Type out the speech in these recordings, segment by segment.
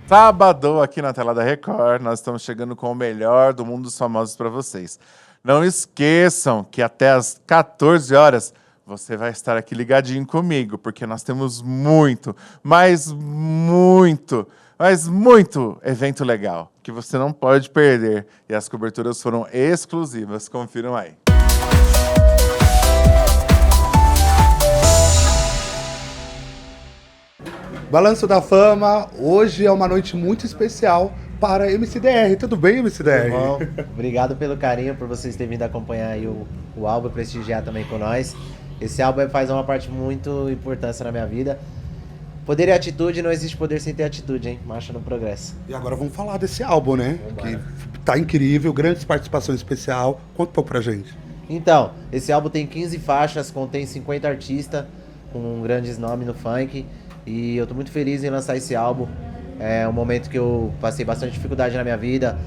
Sábado, aqui na tela da Record, nós estamos chegando com o melhor do mundo dos famosos para vocês. Não esqueçam que até às 14 horas você vai estar aqui ligadinho comigo, porque nós temos muito, mas muito evento legal que você não pode perder. E as coberturas foram exclusivas, confiram aí. Balanço da Fama, hoje é uma noite muito especial para MCDR. Tudo bem, MCDR? Bom, obrigado pelo carinho, por vocês terem vindo acompanhar aí o álbum e prestigiar também com nós. Esse álbum faz uma parte muito importante na minha vida. Poder e atitude, não existe poder sem ter atitude, hein? Marcha no progresso. E agora vamos falar desse álbum, né? Vambora. Que tá incrível, grande participação especial. Conta um pouco pra gente. Então, esse álbum tem 15 faixas, contém 50 artistas com grandes nomes no funk. E eu tô muito feliz em lançar esse álbum. É um momento que eu passei bastante dificuldade na minha vida,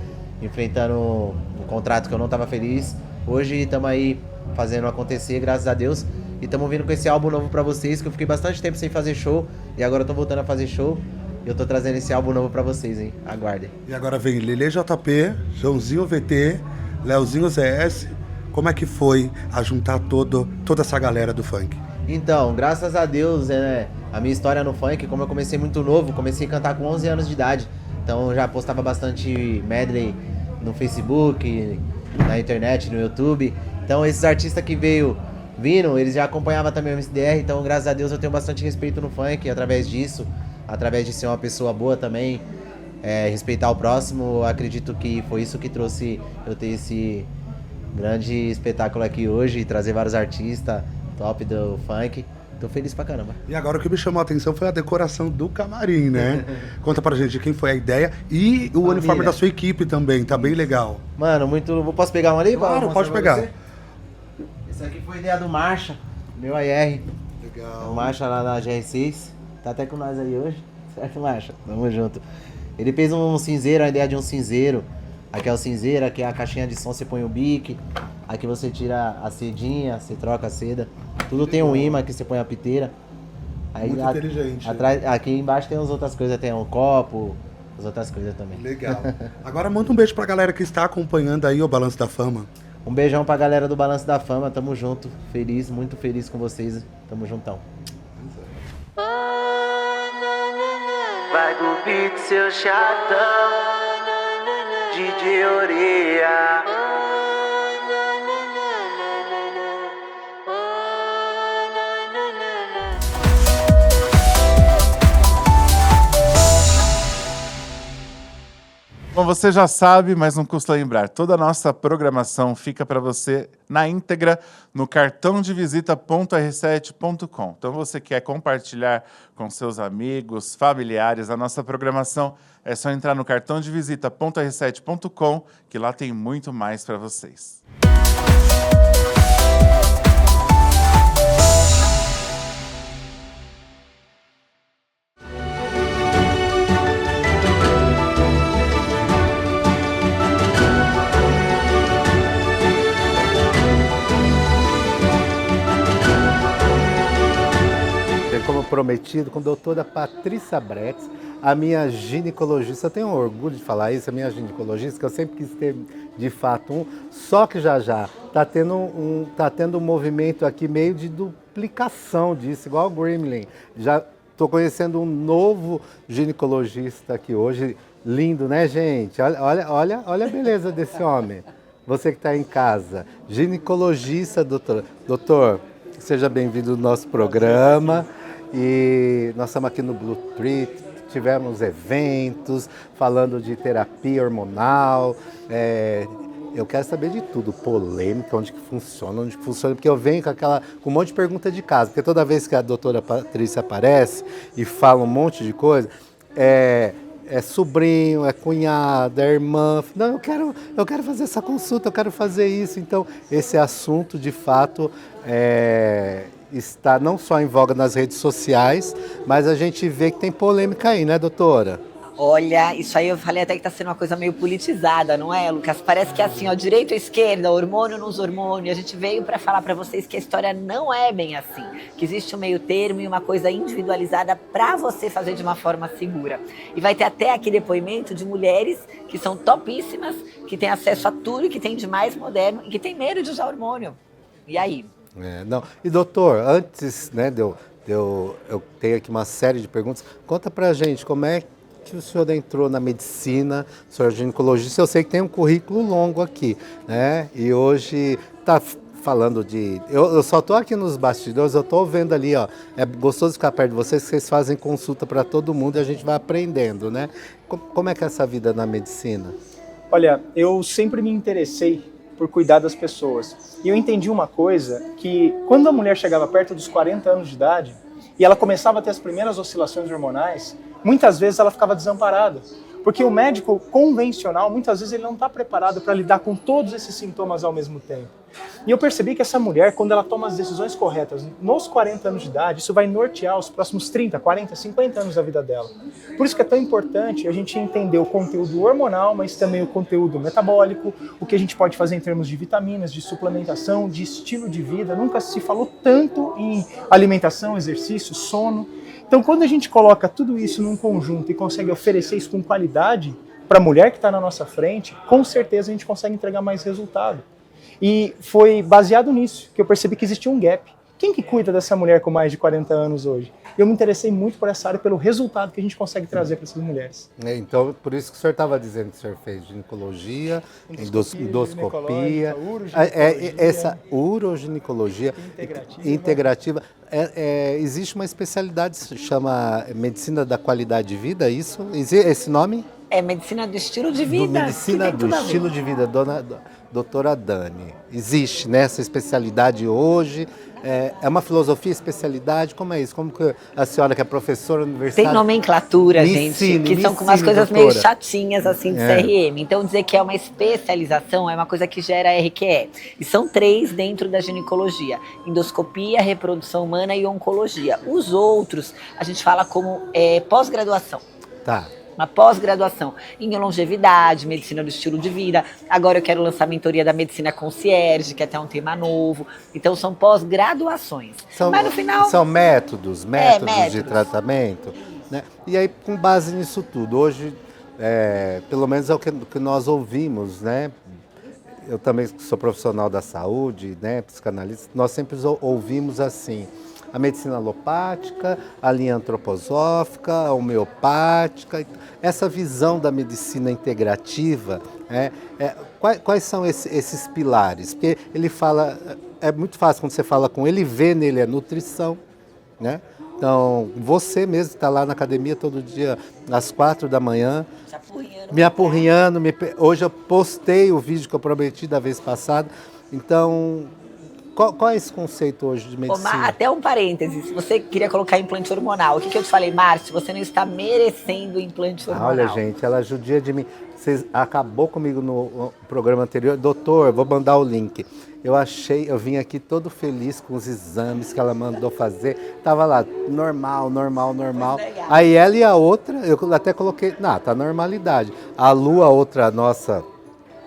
enfrentando um contrato que eu não tava feliz. Hoje estamos aí fazendo acontecer, graças a Deus. E estamos vindo com esse álbum novo pra vocês, que eu fiquei bastante tempo sem fazer show. E agora eu tô voltando a fazer show. E eu tô trazendo esse álbum novo pra vocês, hein? Aguardem. E agora vem Lelê JP, Joãozinho VT, Leozinho ZS. Como é que foi a juntar toda essa galera do funk? Então, graças a Deus, a minha história no funk, como eu comecei muito novo, comecei a cantar com 11 anos de idade. Então já postava bastante medley no Facebook, na internet, no YouTube. Então esses artistas que viram, eles já acompanhavam também o MCDR. Então graças a Deus eu tenho bastante respeito no funk através disso. Através de ser uma pessoa boa também, respeitar o próximo. Acredito que foi isso que trouxe eu ter esse grande espetáculo aqui hoje, trazer vários artistas top do funk. Tô feliz pra caramba. E agora o que me chamou a atenção foi a decoração do camarim, né? Conta pra gente quem foi a ideia e o uniforme da sua equipe também, tá bem legal. Mano, posso pegar um ali? Claro, pode pegar. Esse aqui foi ideia do Marcha, meu AR. Legal. O Marcha lá na GR6. Tá até com nós aí hoje. Certo, Marcha? Tamo junto. Ele fez um cinzeiro, a ideia de um cinzeiro. Aqui é o cinzeiro, aqui é a caixinha de som, você põe o bique. Aqui você tira a sedinha, você troca a seda. Tudo tem um imã, aqui você põe a piteira. Aí, Muito inteligente. Atrás, aqui embaixo tem as outras coisas, tem um copo, as outras coisas também. Legal. Agora manda um beijo pra galera que está acompanhando aí o Balanço da Fama. Um beijão pra galera do Balanço da Fama, tamo junto. Feliz, muito feliz com vocês. Tamo juntão. Vai do beat, seu chatão, DJ Oreia. Bom, você já sabe, mas não custa lembrar. Toda a nossa programação fica para você na íntegra no cartãodevisita.r7.com. Então, você quer compartilhar com seus amigos, familiares a nossa programação, é só entrar no cartãodevisita.r7.com, que lá tem muito mais para vocês. Como prometido, com a doutora Patrícia Brex, a minha ginecologista. Eu tenho orgulho de falar isso, a minha ginecologista, que eu sempre quis ter de fato um, só que já está tendo um movimento aqui meio de duplicação disso, igual o Gremlin. Já estou conhecendo um novo ginecologista aqui hoje, lindo, né, gente? Olha a beleza desse homem. Você que está em casa, ginecologista, doutor. Doutor, seja bem-vindo ao nosso programa. E nós estamos aqui no Blue Tree, tivemos eventos falando de terapia hormonal. Eu quero saber de tudo, polêmica, onde que funciona, porque eu venho com um monte de pergunta de casa, porque toda vez que a doutora Patrícia aparece e fala um monte de coisa, é sobrinho, é cunhada, é irmã. Não, eu quero fazer essa consulta, eu quero fazer isso. Então, esse assunto, de fato, está não só em voga nas redes sociais, mas a gente vê que tem polêmica aí, né, doutora? Olha, isso aí eu falei até que tá sendo uma coisa meio politizada, não é, Lucas? Parece que é assim, ó, direita ou esquerda, hormônio nos hormônios. A gente veio para falar para vocês que a história não é bem assim, que existe um meio termo e uma coisa individualizada para você fazer de uma forma segura. E vai ter até aqui depoimento de mulheres que são topíssimas, que têm acesso a tudo e que têm de mais moderno e que têm medo de usar hormônio. E aí? Não. E doutor, antes, né, eu tenho aqui uma série de perguntas. Conta pra gente como é que o senhor entrou na medicina, o senhor é ginecologista. Eu sei que tem um currículo longo aqui, né? E hoje está falando de... Eu só estou aqui nos bastidores, eu estou vendo ali, ó. É gostoso ficar perto de vocês, que vocês fazem consulta para todo mundo e a gente vai aprendendo, né? Como é que é essa vida na medicina? Olha, eu sempre me interessei por cuidar das pessoas. E eu entendi uma coisa, que quando a mulher chegava perto dos 40 anos de idade e ela começava a ter as primeiras oscilações hormonais, muitas vezes ela ficava desamparada. Porque o médico convencional, muitas vezes ele não está preparado para lidar com todos esses sintomas ao mesmo tempo. E eu percebi que essa mulher, quando ela toma as decisões corretas nos 40 anos de idade, isso vai nortear os próximos 30, 40, 50 anos da vida dela. Por isso que é tão importante a gente entender o conteúdo hormonal, mas também o conteúdo metabólico, o que a gente pode fazer em termos de vitaminas, de suplementação, de estilo de vida. Nunca se falou tanto em alimentação, exercício, sono. Então, quando a gente coloca tudo isso num conjunto e consegue oferecer isso com qualidade para a mulher que está na nossa frente, com certeza a gente consegue entregar mais resultado. E foi baseado nisso que eu percebi que existia um gap. Quem que cuida dessa mulher com mais de 40 anos hoje? Eu me interessei muito por essa área, pelo resultado que a gente consegue trazer para essas mulheres. Então, por isso que o senhor estava dizendo que o senhor fez ginecologia, endoscopia, essa uroginecologia integrativa. Existe uma especialidade que se chama medicina da qualidade de vida, isso? Esse nome? É medicina do estilo de vida. Medicina do estilo de vida, doutora Dani. Existe nessa especialidade hoje? É uma filosofia, especialidade? Como é isso? Como que a senhora que é professora universitária... Tem nomenclatura, gente, que são com umas coisas meio chatinhas, assim, de CRM. Então, dizer que é uma especialização é uma coisa que gera RQE. E são 3 dentro da ginecologia. Endoscopia, reprodução humana e oncologia. Os outros, a gente fala como pós-graduação. Tá. Uma pós-graduação em longevidade, medicina do estilo de vida. Agora eu quero lançar a mentoria da medicina concierge, que é até um tema novo. Então são pós-graduações. Mas no final... São métodos de tratamento. Né? E aí, com base nisso tudo, hoje, pelo menos é o que nós ouvimos, né? Eu também sou profissional da saúde, né, psicanalista, nós sempre ouvimos assim... A medicina alopática, a linha antroposófica, a homeopática, essa visão da medicina integrativa, quais são esses pilares? Porque ele fala, é muito fácil quando você fala com ele, vê nele a nutrição, né? Então, você mesmo está lá na academia todo dia, às 4 da manhã, me apurrinhando. Hoje eu postei o vídeo que eu prometi da vez passada, então... Qual é esse conceito hoje de medicina? Até um parênteses, se você queria colocar implante hormonal, o que eu te falei, Márcio? Você não está merecendo implante hormonal. Olha, gente, ela judia de mim. Você acabou comigo no programa anterior. Doutor, vou mandar o link. Eu vim aqui todo feliz com os exames que ela mandou fazer. Tava lá, normal. Aí ela e a outra, eu até coloquei, tá normalidade. A Lu, a outra nossa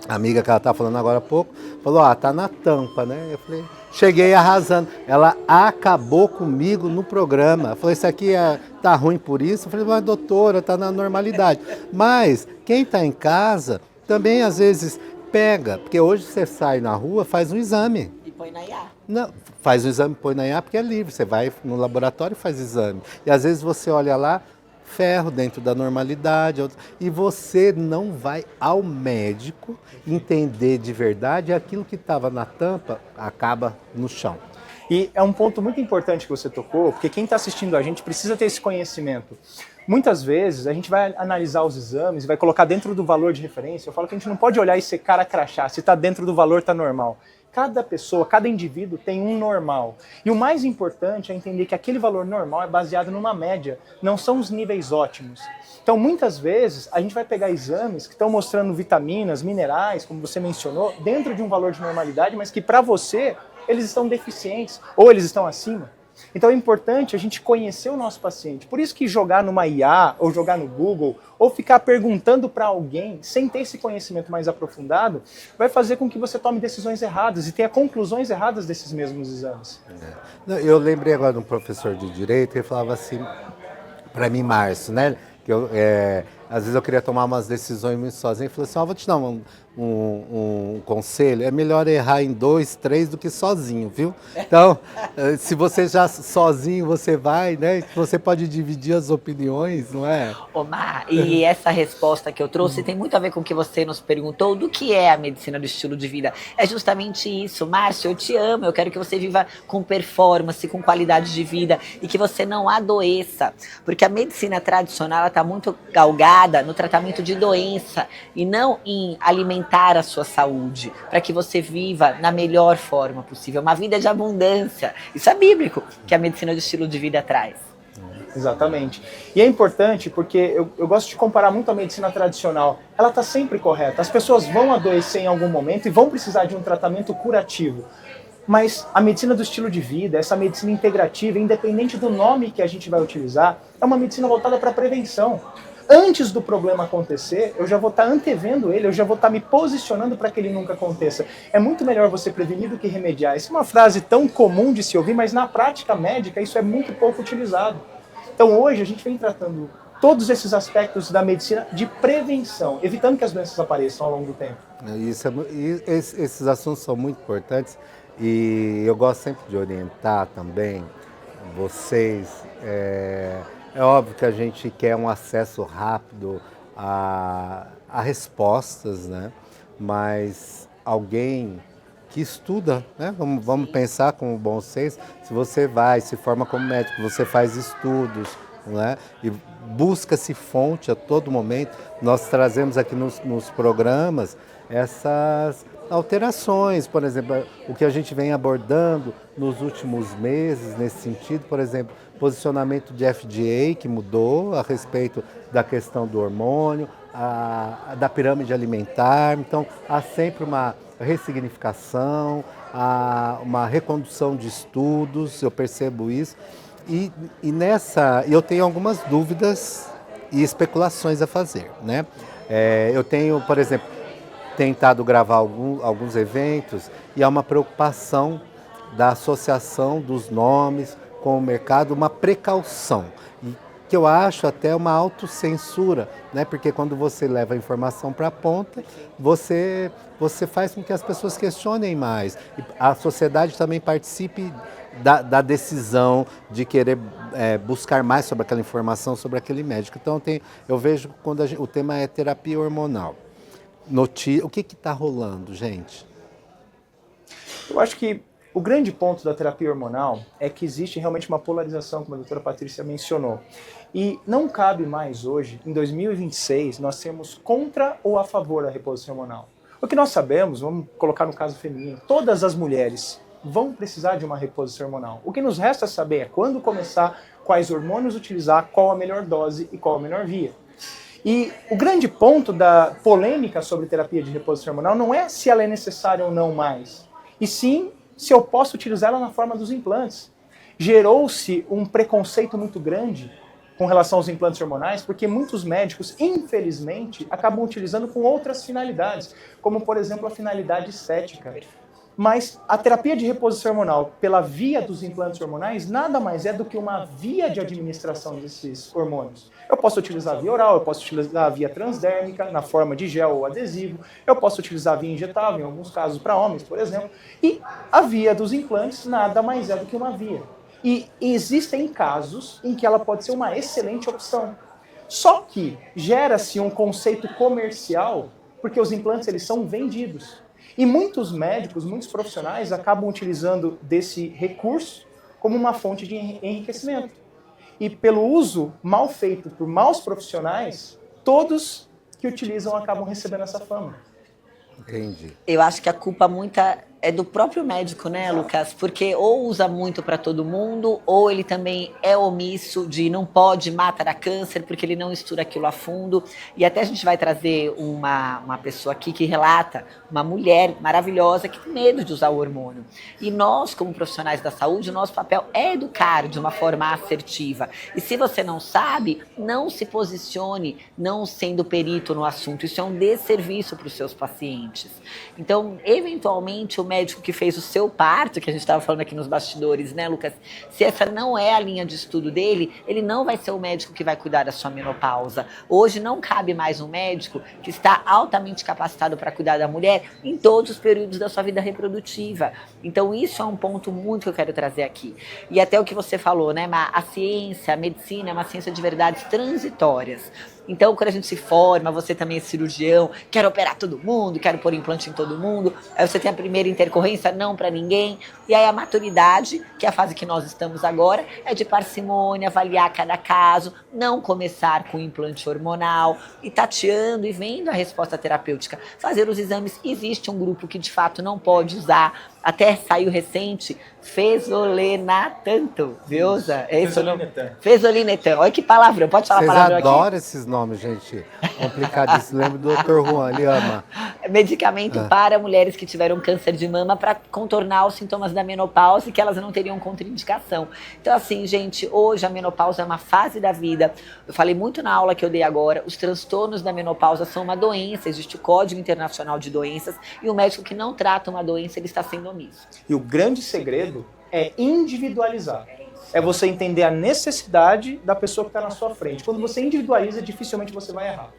amiga que ela tá falando agora há pouco, falou, tá na tampa, né? Eu falei, cheguei arrasando. Ela acabou comigo no programa. Falou, isso aqui tá ruim por isso? Eu falei, mas doutora, tá na normalidade. Mas quem tá em casa também às vezes pega, porque hoje você sai na rua, faz um exame. E põe na IA. Não, faz o exame, põe na IA porque é livre. Você vai no laboratório e faz exame. E às vezes você olha lá, ferro dentro da normalidade, e você não vai ao médico entender de verdade aquilo que estava na tampa acaba no chão. E é um ponto muito importante que você tocou, porque quem está assistindo a gente precisa ter esse conhecimento. Muitas vezes a gente vai analisar os exames e vai colocar dentro do valor de referência. Eu falo que a gente não pode olhar e ser cara crachá, se está dentro do valor está normal. Cada pessoa, cada indivíduo tem um normal. E o mais importante é entender que aquele valor normal é baseado numa média, não são os níveis ótimos. Então, muitas vezes, a gente vai pegar exames que estão mostrando vitaminas, minerais, como você mencionou, dentro de um valor de normalidade, mas que para você, eles estão deficientes ou eles estão acima. Então é importante a gente conhecer o nosso paciente. Por isso que jogar numa IA, ou jogar no Google, ou ficar perguntando para alguém, sem ter esse conhecimento mais aprofundado, vai fazer com que você tome decisões erradas e tenha conclusões erradas desses mesmos exames. Eu lembrei agora de um professor de Direito, ele falava assim, para mim, Márcio, né? Que às vezes eu queria tomar umas decisões muito sozinho. Ele falou assim, vou te dar um conselho, é melhor errar em 2, 3 do que sozinho, viu? Então, se você já sozinho você vai, né? Você pode dividir as opiniões, não é? Omar, e essa resposta que eu trouxe tem muito a ver com o que você nos perguntou do que é a medicina do estilo de vida. É justamente isso. Márcio, eu te amo, eu quero que você viva com performance, com qualidade de vida e que você não adoeça. Porque a medicina tradicional está muito galgada no tratamento de doença e não em alimentar a sua saúde, para que você viva na melhor forma possível, uma vida de abundância. Isso é bíblico, que a medicina do estilo de vida traz. Exatamente. E é importante porque eu gosto de comparar muito a medicina tradicional. Ela está sempre correta. As pessoas vão adoecer em algum momento e vão precisar de um tratamento curativo. Mas a medicina do estilo de vida, essa medicina integrativa, independente do nome que a gente vai utilizar, é uma medicina voltada para a prevenção. Antes do problema acontecer, eu já vou estar antevendo ele, eu já vou estar me posicionando para que ele nunca aconteça. É muito melhor você prevenir do que remediar. Essa é uma frase tão comum de se ouvir, mas na prática médica isso é muito pouco utilizado. Então hoje a gente vem tratando todos esses aspectos da medicina de prevenção, evitando que as doenças apareçam ao longo do tempo. Esses assuntos são muito importantes e eu gosto sempre de orientar também vocês. É óbvio que a gente quer um acesso rápido a respostas, né? Mas alguém que estuda, né? Vamos pensar com bom senso. Se você se forma como médico, você faz estudos, né? E busca-se fonte a todo momento. Nós trazemos aqui nos programas essas alterações, por exemplo, o que a gente vem abordando nos últimos meses nesse sentido, por exemplo, posicionamento de FDA que mudou a respeito da questão do hormônio, da pirâmide alimentar. Então, há sempre uma ressignificação, uma recondução de estudos, eu percebo isso. E eu tenho algumas dúvidas e especulações a fazer, né? Eu tenho, por exemplo, tentado gravar alguns eventos e há uma preocupação da associação dos nomes com o mercado, uma precaução, e que eu acho até uma autocensura, né? Porque quando você leva a informação para a ponta, você faz com que as pessoas questionem mais. E a sociedade também participe da decisão de querer buscar mais sobre aquela informação, sobre aquele médico. Então eu vejo quando o tema é terapia hormonal. O que está rolando, gente? Eu acho que o grande ponto da terapia hormonal é que existe realmente uma polarização, como a doutora Patrícia mencionou. E não cabe mais hoje, em 2026, nós sermos contra ou a favor da reposição hormonal. O que nós sabemos, vamos colocar no caso feminino, todas as mulheres vão precisar de uma reposição hormonal. O que nos resta saber é quando começar, quais hormônios utilizar, qual a melhor dose e qual a melhor via. E o grande ponto da polêmica sobre terapia de reposição hormonal não é se ela é necessária ou não mais, e sim se eu posso utilizar ela na forma dos implantes. Gerou-se um preconceito muito grande com relação aos implantes hormonais, porque muitos médicos, infelizmente, acabam utilizando com outras finalidades, como, por exemplo, a finalidade estética. Mas a terapia de reposição hormonal pela via dos implantes hormonais nada mais é do que uma via de administração desses hormônios. Eu posso utilizar a via oral, eu posso utilizar a via transdérmica, na forma de gel ou adesivo, eu posso utilizar a via injetável, em alguns casos para homens, por exemplo, e a via dos implantes nada mais é do que uma via. E existem casos em que ela pode ser uma excelente opção. Só que gera-se um conceito comercial, porque os implantes eles são vendidos. E muitos médicos, muitos profissionais acabam utilizando desse recurso como uma fonte de enriquecimento. E pelo uso mal feito por maus profissionais, todos que utilizam acabam recebendo essa fama. Entendi. Eu acho que a culpa É do próprio médico, né, Lucas? Porque ou usa muito para todo mundo, ou ele também é omisso de não pode, mata da câncer, porque ele não estuda aquilo a fundo. E até a gente vai trazer uma pessoa aqui que relata, uma mulher maravilhosa que tem medo de usar o hormônio. E nós, como profissionais da saúde, o nosso papel é educar de uma forma assertiva. E se você não sabe, não se posicione, não sendo perito no assunto. Isso é um desserviço para os seus pacientes. Então, eventualmente, o médico que fez o seu parto, que a gente estava falando aqui nos bastidores, né, Lucas? Se essa não é a linha de estudo dele, ele não vai ser o médico que vai cuidar da sua menopausa. Hoje não cabe mais um médico que está altamente capacitado para cuidar da mulher em todos os períodos da sua vida reprodutiva. Então isso é um ponto muito que eu quero trazer aqui. E até o que você falou, né, a ciência, a medicina é uma ciência de verdades transitórias. Então, quando a gente se forma, você também é cirurgião, quer operar todo mundo, quer pôr implante em todo mundo, aí você tem a primeira intercorrência, não para ninguém, e aí a maturidade, que é a fase que nós estamos agora, é de parcimônia, avaliar cada caso, não começar com implante hormonal, e tateando e vendo a resposta terapêutica, fazer os exames. Existe um grupo que de fato não pode usar, até saiu recente, Fezolinetanto, Veusa, é isso? Fezolinetan, olha que palavrão, pode falar a palavra aqui? Vocês adoram esses nomes, gente, complicadíssimo, lembro do Dr. Juan, ele ama. Medicamento para mulheres que tiveram câncer de mama para contornar os sintomas da menopausa e que elas não teriam contraindicação. Então, assim, gente, hoje a menopausa é uma fase da vida. Eu falei muito na aula que eu dei agora, os transtornos da menopausa são uma doença, existe o Código Internacional de Doenças e o médico que não trata uma doença, ele está sendo omisso. E o grande segredo é individualizar. É você entender a necessidade da pessoa que está na sua frente. Quando você individualiza, dificilmente você vai errar.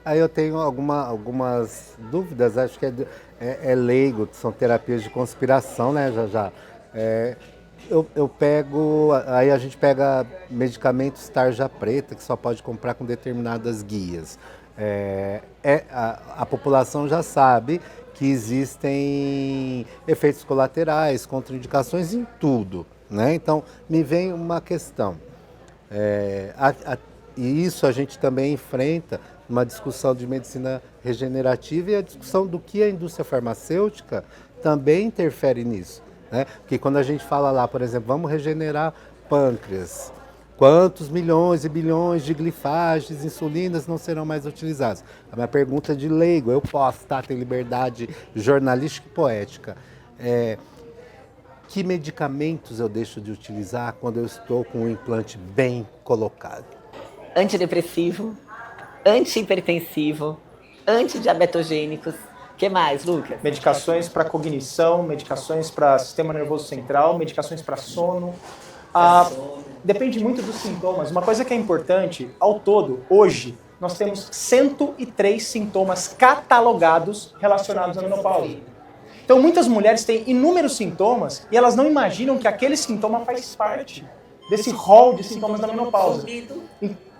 Aí eu tenho algumas dúvidas, acho que é leigo, são terapias de conspiração, né, já. Eu pego, aí a gente pega medicamentos tarja preta, que só pode comprar com determinadas guias. A população já sabe que existem efeitos colaterais, contraindicações em tudo, né? Então, me vem uma questão. E isso a gente também enfrenta uma discussão de medicina regenerativa e a discussão do que a indústria farmacêutica também interfere nisso, né? Porque quando a gente fala lá, por exemplo, vamos regenerar pâncreas, quantos milhões e bilhões de glifages, insulinas não serão mais utilizados? A minha pergunta é de leigo, eu posso, tá? Tem liberdade jornalística e poética. Que medicamentos eu deixo de utilizar quando eu estou com um implante bem colocado? Antidepressivo, antihipertensivo, antidiabetogênicos. O que mais, Lucas? Medicações para cognição, medicações para sistema nervoso central, medicações para sono. Depende muito dos sintomas. Uma coisa que é importante, ao todo, hoje, nós temos 103 sintomas catalogados relacionados à menopausa. Então, muitas mulheres têm inúmeros sintomas e elas não imaginam que aquele sintoma faz parte desse rol de sintomas da menopausa.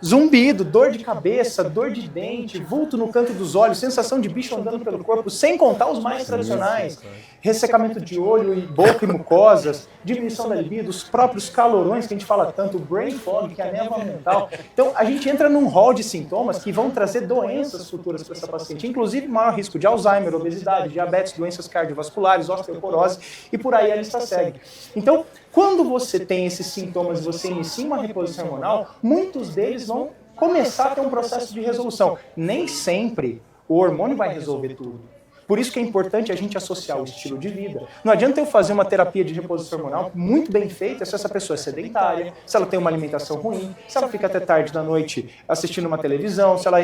Zumbido, dor de cabeça, dor de dente, vulto no canto dos olhos, sensação de bicho andando pelo corpo, sem contar os mais tradicionais. Ressecamento de olho e boca e mucosas, diminuição da libido, os próprios calorões que a gente fala tanto, o brain fog, que é a névoa mental. Então, a gente entra num rol de sintomas que vão trazer doenças futuras para essa paciente, inclusive maior risco de Alzheimer, obesidade, diabetes, doenças cardiovasculares, osteoporose e por aí a lista segue. Então, quando você tem esses sintomas e você inicia uma reposição hormonal, muitos deles vão começar a ter um processo de resolução. Nem sempre o hormônio vai resolver tudo. Por isso que é importante a gente associar o estilo de vida. Não adianta eu fazer uma terapia de reposição hormonal muito bem feita se essa pessoa é sedentária, se ela tem uma alimentação ruim, se ela fica até tarde da noite assistindo uma televisão, se ela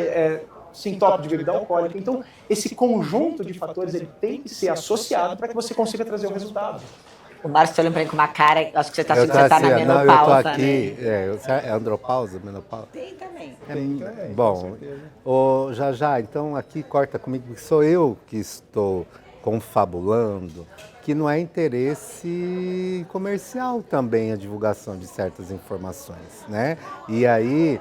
se entope de bebida alcoólica. Então, esse conjunto de fatores ele tem que ser associado para que você consiga trazer o resultado. O Márcio tá olhando pra mim com uma cara, acho que você tá achando Eu que você tá na não, menopausa, eu tô aqui, né? é andropausa, menopausa? Tem também. Bom, já, então aqui corta comigo, que sou eu que estou confabulando, que não é interesse comercial também a divulgação de certas informações, né? E aí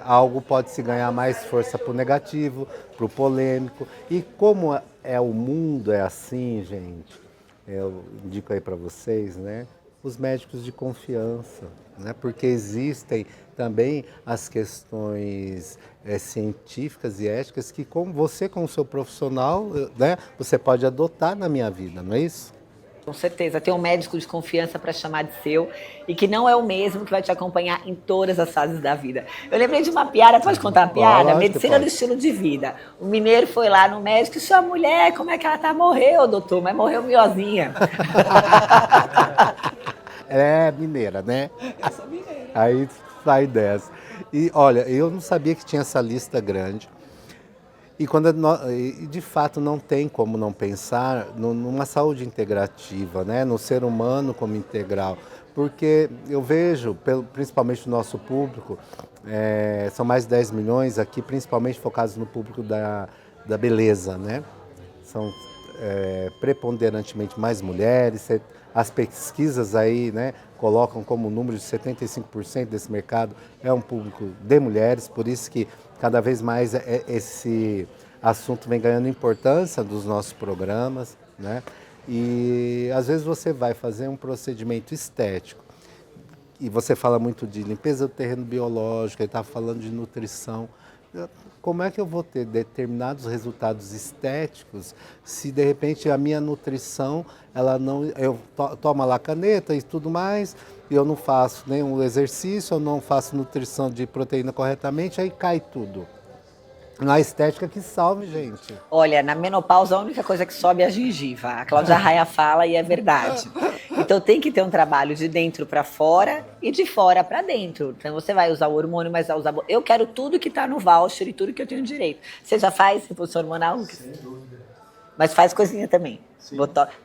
algo pode se ganhar mais força para o negativo, para o polêmico. E como o mundo é assim, gente, eu indico aí para vocês, né? os médicos de confiança, né? Porque existem também as questões científicas e éticas que como o seu profissional, né, você pode adotar na minha vida, não é isso? Com certeza, ter um médico de confiança para chamar de seu e que não é o mesmo que vai te acompanhar em todas as fases da vida. Eu lembrei de uma piada, pode contar uma piada? Lógico que Medicina do pode. estilo de vida. O mineiro foi lá no médico e sua mulher, como é que ela tá? Morreu, doutor, mas morreu miozinha. É mineira, né? Eu sou mineira. Aí sai dessa. E olha, eu não sabia que tinha essa lista grande. E de fato não tem como não pensar numa saúde integrativa, né? No ser humano como integral. Porque eu vejo, principalmente o nosso público, são mais de 10 milhões aqui, principalmente focados no público da beleza, né? São preponderantemente mais mulheres. As pesquisas aí, né, colocam como número de 75% desse mercado é um público de mulheres, por isso que cada vez mais esse assunto vem ganhando importância dos nossos programas, né? E às vezes você vai fazer um procedimento estético e você fala muito de limpeza do terreno biológico, ele está falando de nutrição. Como é que eu vou ter determinados resultados estéticos se de repente a minha nutrição, ela não, eu tomo lá caneta e tudo mais, e eu não faço nenhum exercício, eu não faço nutrição de proteína corretamente, aí cai tudo. Na estética que salve, gente. Olha, na menopausa a única coisa que sobe é a gengiva. A Cláudia Raia fala e é verdade. Então tem que ter um trabalho de dentro para fora e de fora para dentro. Então você vai usar o hormônio, mas vai usar... Eu quero tudo que está no voucher e tudo que eu tenho direito. Você já faz reposição hormonal, Lucas? Sem dúvida. Mas faz coisinha também.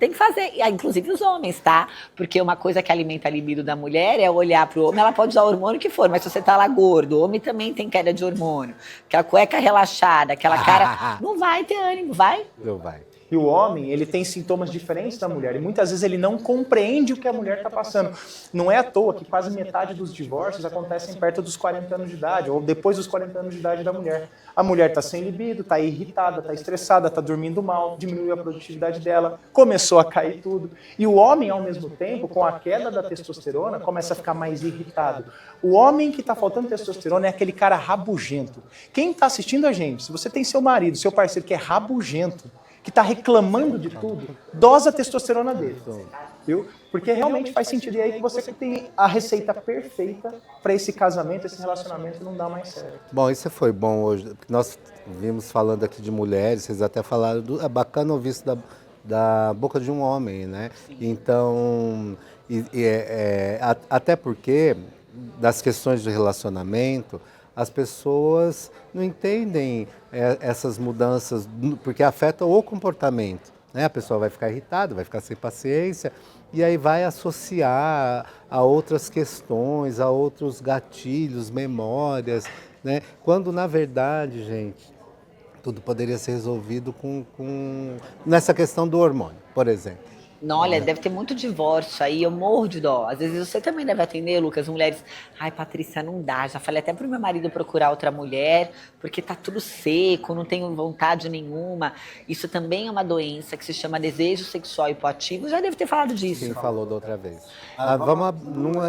Tem que fazer, inclusive os homens, tá? Porque uma coisa que alimenta a libido da mulher é olhar pro homem, ela pode usar o hormônio que for, mas se você tá lá gordo, o homem também tem queda de hormônio. Aquela cueca relaxada, aquela cara, não vai ter ânimo, vai? Não vai. E o homem, ele tem sintomas diferentes da mulher. E muitas vezes ele não compreende o que a mulher está passando. Não é à toa que quase metade dos divórcios acontecem perto dos 40 anos de idade, ou depois dos 40 anos de idade da mulher. A mulher está sem libido, está irritada, está estressada, está dormindo mal, diminuiu a produtividade dela, começou a cair tudo. E o homem, ao mesmo tempo, com a queda da testosterona, começa a ficar mais irritado. O homem que está faltando testosterona é aquele cara rabugento. Quem está assistindo a gente, se você tem seu marido, seu parceiro que é rabugento, que está reclamando de tudo, dosa a testosterona dele, viu? Porque realmente faz sentido. E aí que você tem a receita perfeita para esse casamento, esse relacionamento não dá mais certo. Bom, isso foi bom hoje, porque nós vimos falando aqui de mulheres, vocês até falaram, é bacana ouvir isso da boca de um homem, né? Então, até porque, das questões de relacionamento, as pessoas não entendem essas mudanças, porque afetam o comportamento, né? A pessoa vai ficar irritada, vai ficar sem paciência, e aí vai associar a outras questões, a outros gatilhos, memórias, né? Quando, na verdade, gente, tudo poderia ser resolvido nessa questão do hormônio, por exemplo. Não, olha, deve ter muito divórcio aí, eu morro de dó. Às vezes você também deve atender, Lucas, mulheres. Ai, Patrícia, não dá. Já falei até pro meu marido procurar outra mulher, porque tá tudo seco, não tenho vontade nenhuma. Isso também é uma doença que se chama desejo sexual hipoativo. Já deve ter falado disso. Quem falou da outra vez. Vamos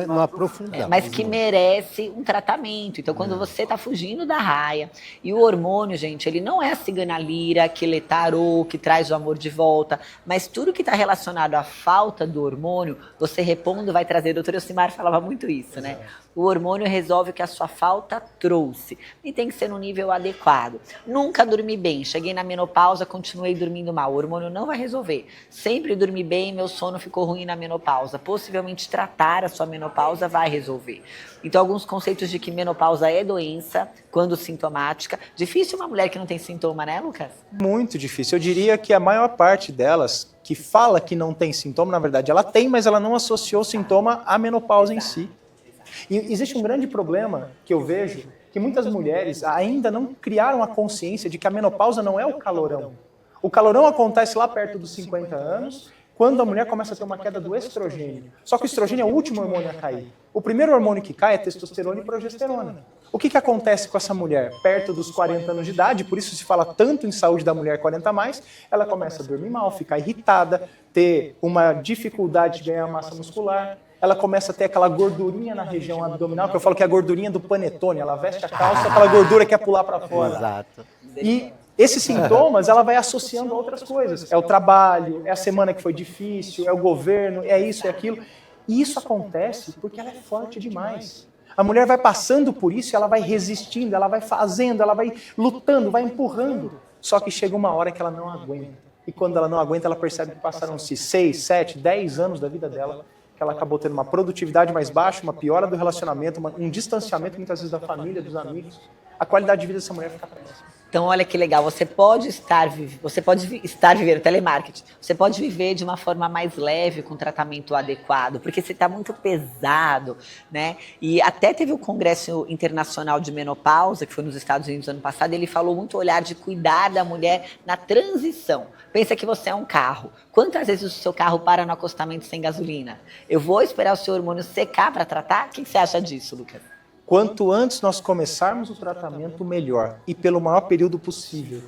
não aprofundar. Mas que merece um tratamento. Então, quando você tá fugindo da raia, e o hormônio, gente, ele não é a ciganalira, que letarou, que traz o amor de volta, mas tudo que tá relacionado à falta do hormônio, você repondo vai trazer. A doutora Elcimar falava muito isso, né? O hormônio resolve o que a sua falta trouxe. E tem que ser no nível adequado. Nunca dormi bem. Cheguei na menopausa, continuei dormindo mal. O hormônio não vai resolver. Sempre dormi bem, meu sono ficou ruim na menopausa. Possivelmente tratar a sua menopausa vai resolver. Então, alguns conceitos de que menopausa é doença, quando sintomática. Difícil uma mulher que não tem sintoma, né, Lucas? Muito difícil. Eu diria que a maior parte delas que fala que não tem sintoma, na verdade ela tem, mas ela não associou o sintoma à menopausa em si. E existe um grande problema que eu vejo, que muitas mulheres ainda não criaram a consciência de que a menopausa não é o calorão. O calorão acontece lá perto dos 50 anos, quando a mulher começa a ter uma queda do estrogênio. Só que o estrogênio é o último hormônio a cair. O primeiro hormônio que cai é testosterona e progesterona. O que acontece com essa mulher perto dos 40 anos de idade? Por isso se fala tanto em saúde da mulher 40 a mais. Ela começa a dormir mal, ficar irritada, ter uma dificuldade de ganhar massa muscular. ela começa a ter aquela gordurinha na região abdominal, que eu falo que é a gordurinha do panetone, ela veste a calça, aquela gordura quer pular para fora. Exato. E esses sintomas ela vai associando a outras coisas. É o trabalho, é a semana que foi difícil, é o governo, é isso, é aquilo. E isso acontece porque ela é forte demais. A mulher vai passando por isso, ela vai resistindo, ela vai fazendo, ela vai lutando, vai empurrando. Só que chega uma hora que ela não aguenta. E quando ela não aguenta, ela percebe que passaram-se 6, 7, 10 anos da vida dela, que ela acabou tendo uma produtividade mais baixa, uma piora do relacionamento, um distanciamento muitas vezes da família, dos amigos. A qualidade de vida dessa mulher fica péssima. Então, olha que legal, você pode estar vivendo telemarketing, você pode viver de uma forma mais leve, com tratamento adequado, porque você está muito pesado, né? E até teve o Congresso Internacional de Menopausa, que foi nos Estados Unidos ano passado, ele falou muito o olhar de cuidar da mulher na transição. Pensa que você é um carro. Quantas vezes o seu carro para no acostamento sem gasolina? Eu vou esperar o seu hormônio secar para tratar? O que você acha disso, Lucas? Quanto antes nós começarmos o tratamento, melhor. E pelo maior período possível.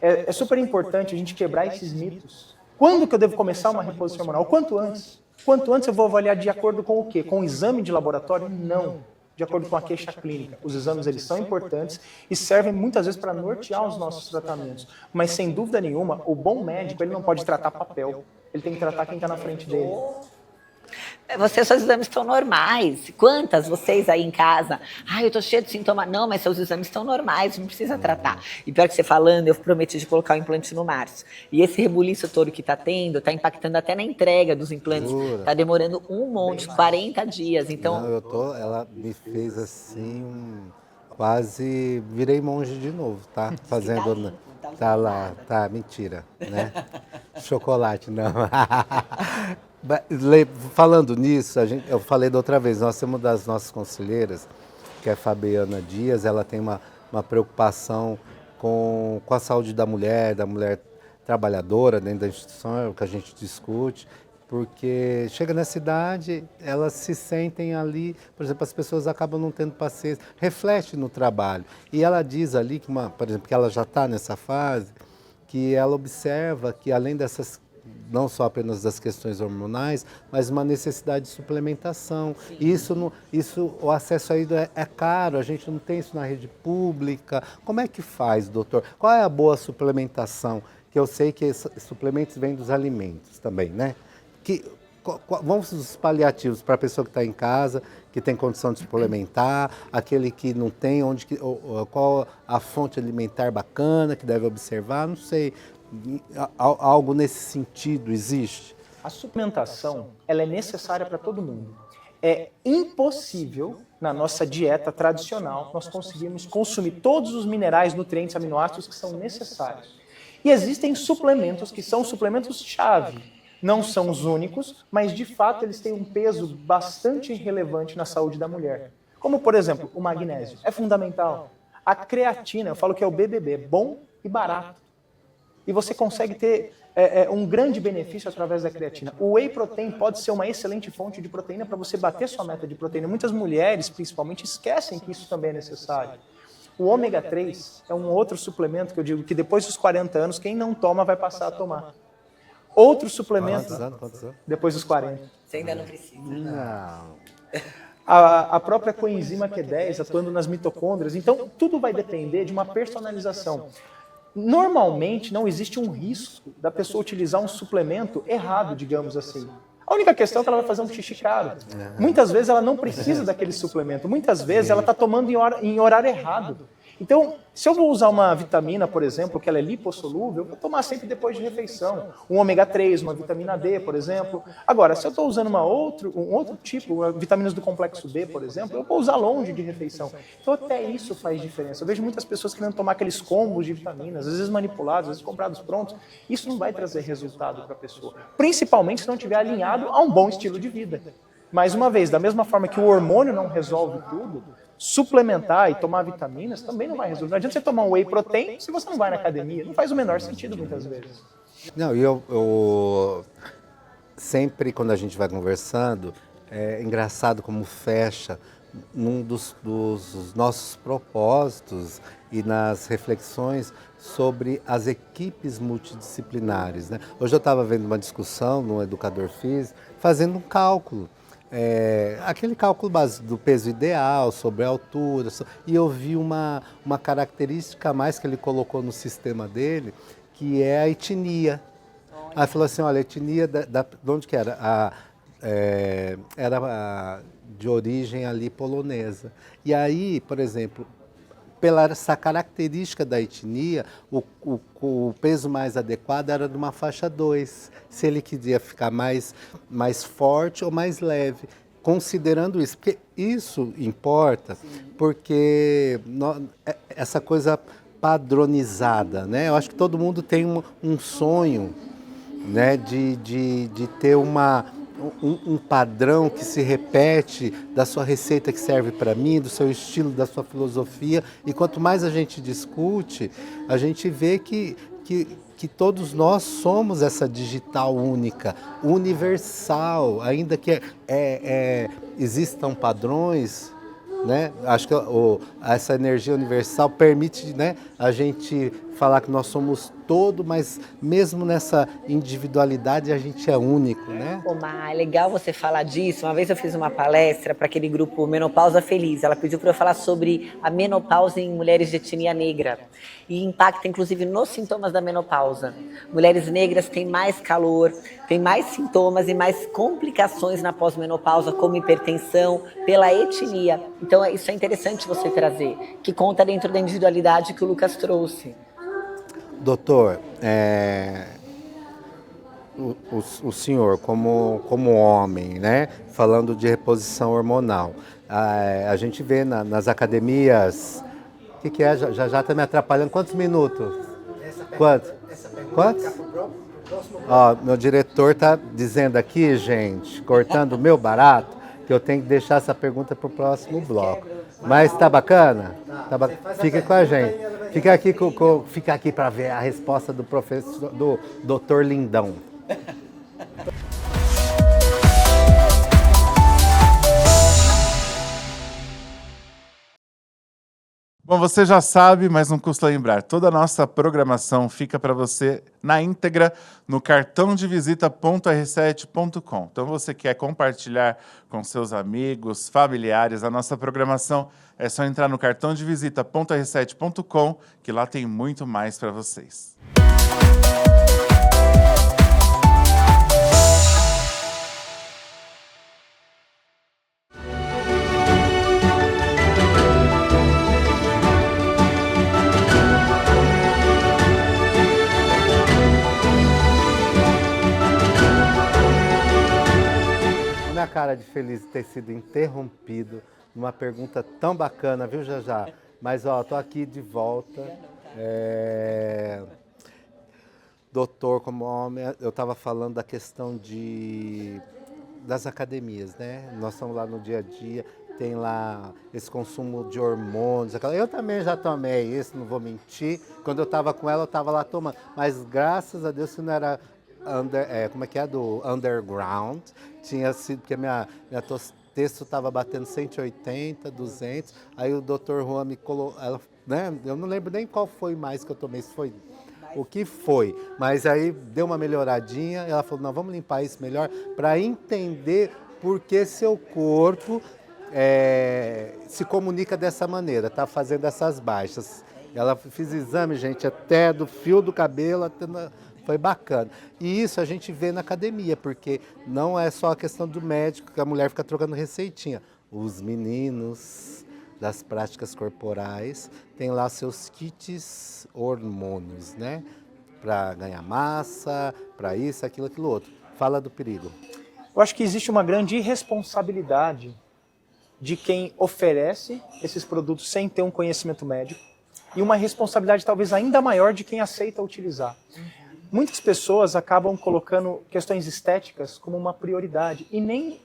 É super importante a gente quebrar esses mitos. Quando que eu devo começar uma reposição hormonal? Quanto antes? Quanto antes eu vou avaliar de acordo com o quê? Com o exame de laboratório? Não. De acordo com a queixa clínica. Os exames eles são importantes e servem muitas vezes para nortear os nossos tratamentos. Mas sem dúvida nenhuma, o bom médico ele não pode tratar papel. Ele tem que tratar quem está na frente dele. Seus exames estão normais. Quantas vocês aí em casa? Eu tô cheio de sintoma. Não, mas seus exames estão normais, não precisa tratar. E pior que você falando, eu prometi de colocar o implante no março. E esse rebuliço todo que tá tendo, tá impactando até na entrega dos implantes. Tá demorando um monte, 40 dias. Então, Não, ela me fez assim, quase virei monge de novo, tá? Fazendo. Tá lá, tá, mentira, né? Chocolate, não. Falando nisso, eu falei da outra vez, nós temos uma das nossas conselheiras, que é Fabiana Dias, ela tem uma preocupação com a saúde da mulher trabalhadora dentro da instituição, é o que a gente discute, porque chega nessa idade, elas se sentem ali, por exemplo, as pessoas acabam não tendo paciência, reflete no trabalho. E ela diz ali, por exemplo, que ela já está nessa fase, que ela observa que além dessas, não só apenas das questões hormonais, mas uma necessidade de suplementação. O acesso aí é caro, a gente não tem isso na rede pública. Como é que faz, doutor? Qual é a boa suplementação? Que eu sei que suplementos vêm dos alimentos também, né? Vamos os paliativos para a pessoa que está em casa, que tem condição de suplementar, aquele que não tem, qual a fonte alimentar bacana que deve observar, não sei. Algo nesse sentido existe? A suplementação ela é necessária para todo mundo. É impossível, na nossa dieta tradicional, nós conseguirmos consumir todos os minerais, nutrientes, aminoácidos que são necessários. E existem suplementos que são suplementos-chave. Não são os únicos, mas de fato eles têm um peso bastante relevante na saúde da mulher. Como, por exemplo, o magnésio. É fundamental. A creatina, eu falo que é o BBB, bom e barato. E você consegue ter um grande benefício através da creatina. O whey protein pode ser uma excelente fonte de proteína para você bater sua meta de proteína. Muitas mulheres, principalmente, esquecem que isso também é necessário. O ômega 3 é um outro suplemento que eu digo que depois dos 40 anos, quem não toma vai passar a tomar. Outro suplemento, Quantos anos? depois dos 40. você ainda não precisa. Não. A própria coenzima Q10 atuando nas mitocôndrias. Então, tudo vai depender de uma personalização. Normalmente, não existe um risco da pessoa utilizar um suplemento errado, digamos assim. A única questão é que ela vai fazer um xixi caro. Muitas vezes ela não precisa daquele suplemento. Muitas vezes ela está tomando em horário errado. Então, se eu vou usar uma vitamina, por exemplo, que ela é lipossolúvel, eu vou tomar sempre depois de refeição. Um ômega 3, uma vitamina D, por exemplo. Agora, se eu estou usando um outro tipo, vitaminas do complexo B, por exemplo, eu vou usar longe de refeição. Então, até isso faz diferença. Eu vejo muitas pessoas querendo tomar aqueles combos de vitaminas, às vezes manipulados, às vezes comprados prontos. Isso não vai trazer resultado para a pessoa. Principalmente se não estiver alinhado a um bom estilo de vida. Mais uma vez, da mesma forma que o hormônio não resolve tudo, suplementar e tomar vitaminas também não vai resolver. Não adianta você tomar um whey protein se você não vai na academia. Não faz o menor sentido muitas vezes. Não, e eu sempre quando a gente vai conversando, é engraçado como fecha num dos nossos propósitos e nas reflexões sobre as equipes multidisciplinares, né? Hoje eu estava vendo uma discussão no educador físico, fazendo um cálculo. aquele cálculo básico do peso ideal, sobre a altura, e eu vi uma característica a mais que ele colocou no sistema dele, que é a etnia. Aí falou assim, olha, a etnia, de onde que era? Era de origem ali polonesa. E aí, por exemplo, pela essa característica da etnia, o peso mais adequado era de uma faixa 2, se ele queria ficar mais forte ou mais leve, considerando isso. Porque isso importa, porque essa coisa padronizada, né? Eu acho que todo mundo tem um sonho, né, de ter um padrão que se repete da sua receita que serve para mim, do seu estilo, da sua filosofia. E quanto mais a gente discute, a gente vê que todos nós somos essa digital única, universal, ainda que existam padrões, né? Acho que essa energia universal permite, né, a gente falar que nós somos todo, mas mesmo nessa individualidade a gente é único, né? Ô, Má, é legal você falar disso. Uma vez eu fiz uma palestra para aquele grupo Menopausa Feliz. Ela pediu para eu falar sobre a menopausa em mulheres de etnia negra. E impacta, inclusive, nos sintomas da menopausa. Mulheres negras têm mais calor, têm mais sintomas e mais complicações na pós-menopausa, como hipertensão, pela etnia. Então, isso é interessante você trazer, que conta dentro da individualidade que o Lucas trouxe. Doutor, o senhor, como homem, né, falando de reposição hormonal, a gente vê nas academias, o que é? Já está me atrapalhando. Quantos minutos? Quantos? Ó, meu diretor está dizendo aqui, gente, cortando o meu barato, que eu tenho que deixar essa pergunta para o próximo bloco. Mas tá bacana? Fica com a gente. Fica aqui para ver a resposta do professor, do Dr. Lindão. Bom, você já sabe, mas não custa lembrar. Toda a nossa programação fica para você na íntegra no cartãodevisita.r7.com. Então, você quer compartilhar com seus amigos, familiares a nossa programação, é só entrar no cartãodevisita.r7.com, que lá tem muito mais para vocês. Minha cara de feliz de ter sido interrompido numa pergunta tão bacana, viu, Jajá? Mas, ó, tô aqui de volta. Doutor, como homem, eu estava falando da questão das academias, né? Nós estamos lá no dia a dia, tem lá esse consumo de hormônios. Eu também já tomei isso, não vou mentir. Quando eu estava com ela, eu estava lá tomando. Mas, graças a Deus, que não era do underground, tinha sido, porque minha texto estava batendo 180, 200, aí o Dr. Juan me colocou, né, eu não lembro nem qual foi mais que eu tomei, se foi o que foi, mas aí deu uma melhoradinha, ela falou, não, vamos limpar isso melhor, para entender por que seu corpo se comunica dessa maneira, tá fazendo essas baixas. Ela fez exame, gente, até do fio do cabelo, até foi bacana. E isso a gente vê na academia, porque não é só a questão do médico, que a mulher fica trocando receitinha. Os meninos das práticas corporais têm lá seus kits hormônios, né? Para ganhar massa, para isso, aquilo, aquilo outro. Fala do perigo. Eu acho que existe uma grande irresponsabilidade de quem oferece esses produtos sem ter um conhecimento médico e uma responsabilidade talvez ainda maior de quem aceita utilizar. Muitas pessoas acabam colocando questões estéticas como uma prioridade e nem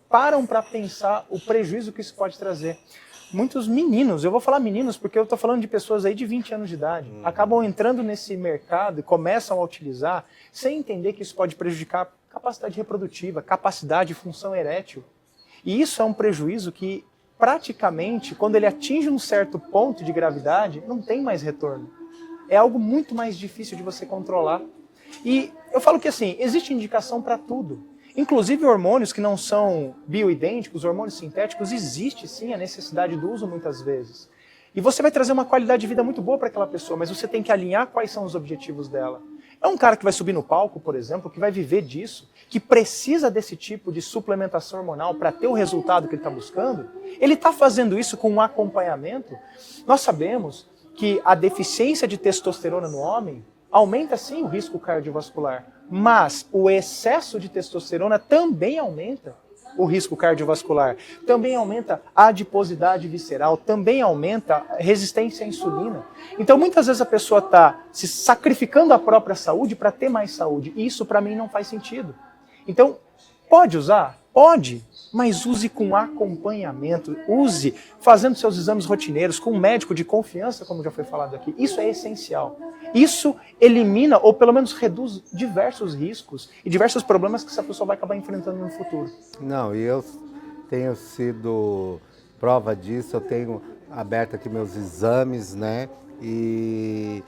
param para pensar o prejuízo que isso pode trazer. Muitos meninos, eu vou falar meninos porque eu estou falando de pessoas aí de 20 anos de idade, acabam entrando nesse mercado e começam a utilizar sem entender que isso pode prejudicar a capacidade reprodutiva, capacidade e função erétil. E isso é um prejuízo que praticamente, quando ele atinge um certo ponto de gravidade, não tem mais retorno. É algo muito mais difícil de você controlar. E eu falo que assim, existe indicação para tudo. Inclusive hormônios que não são bioidênticos, hormônios sintéticos, existe sim a necessidade do uso muitas vezes. E você vai trazer uma qualidade de vida muito boa para aquela pessoa, mas você tem que alinhar quais são os objetivos dela. É um cara que vai subir no palco, por exemplo, que vai viver disso, que precisa desse tipo de suplementação hormonal para ter o resultado que ele está buscando. Ele está fazendo isso com um acompanhamento. Nós sabemos que a deficiência de testosterona no homem aumenta sim o risco cardiovascular, mas o excesso de testosterona também aumenta o risco cardiovascular, também aumenta a adiposidade visceral, também aumenta a resistência à insulina. Então muitas vezes a pessoa está se sacrificando a própria saúde para ter mais saúde, e isso para mim não faz sentido. Então, pode usar? Pode, mas use com acompanhamento, use fazendo seus exames rotineiros, com um médico de confiança, como já foi falado aqui. Isso é essencial. Isso elimina, ou pelo menos reduz, diversos riscos e diversos problemas que essa pessoa vai acabar enfrentando no futuro. Não, e eu tenho sido prova disso, eu tenho aberto aqui meus exames, né? E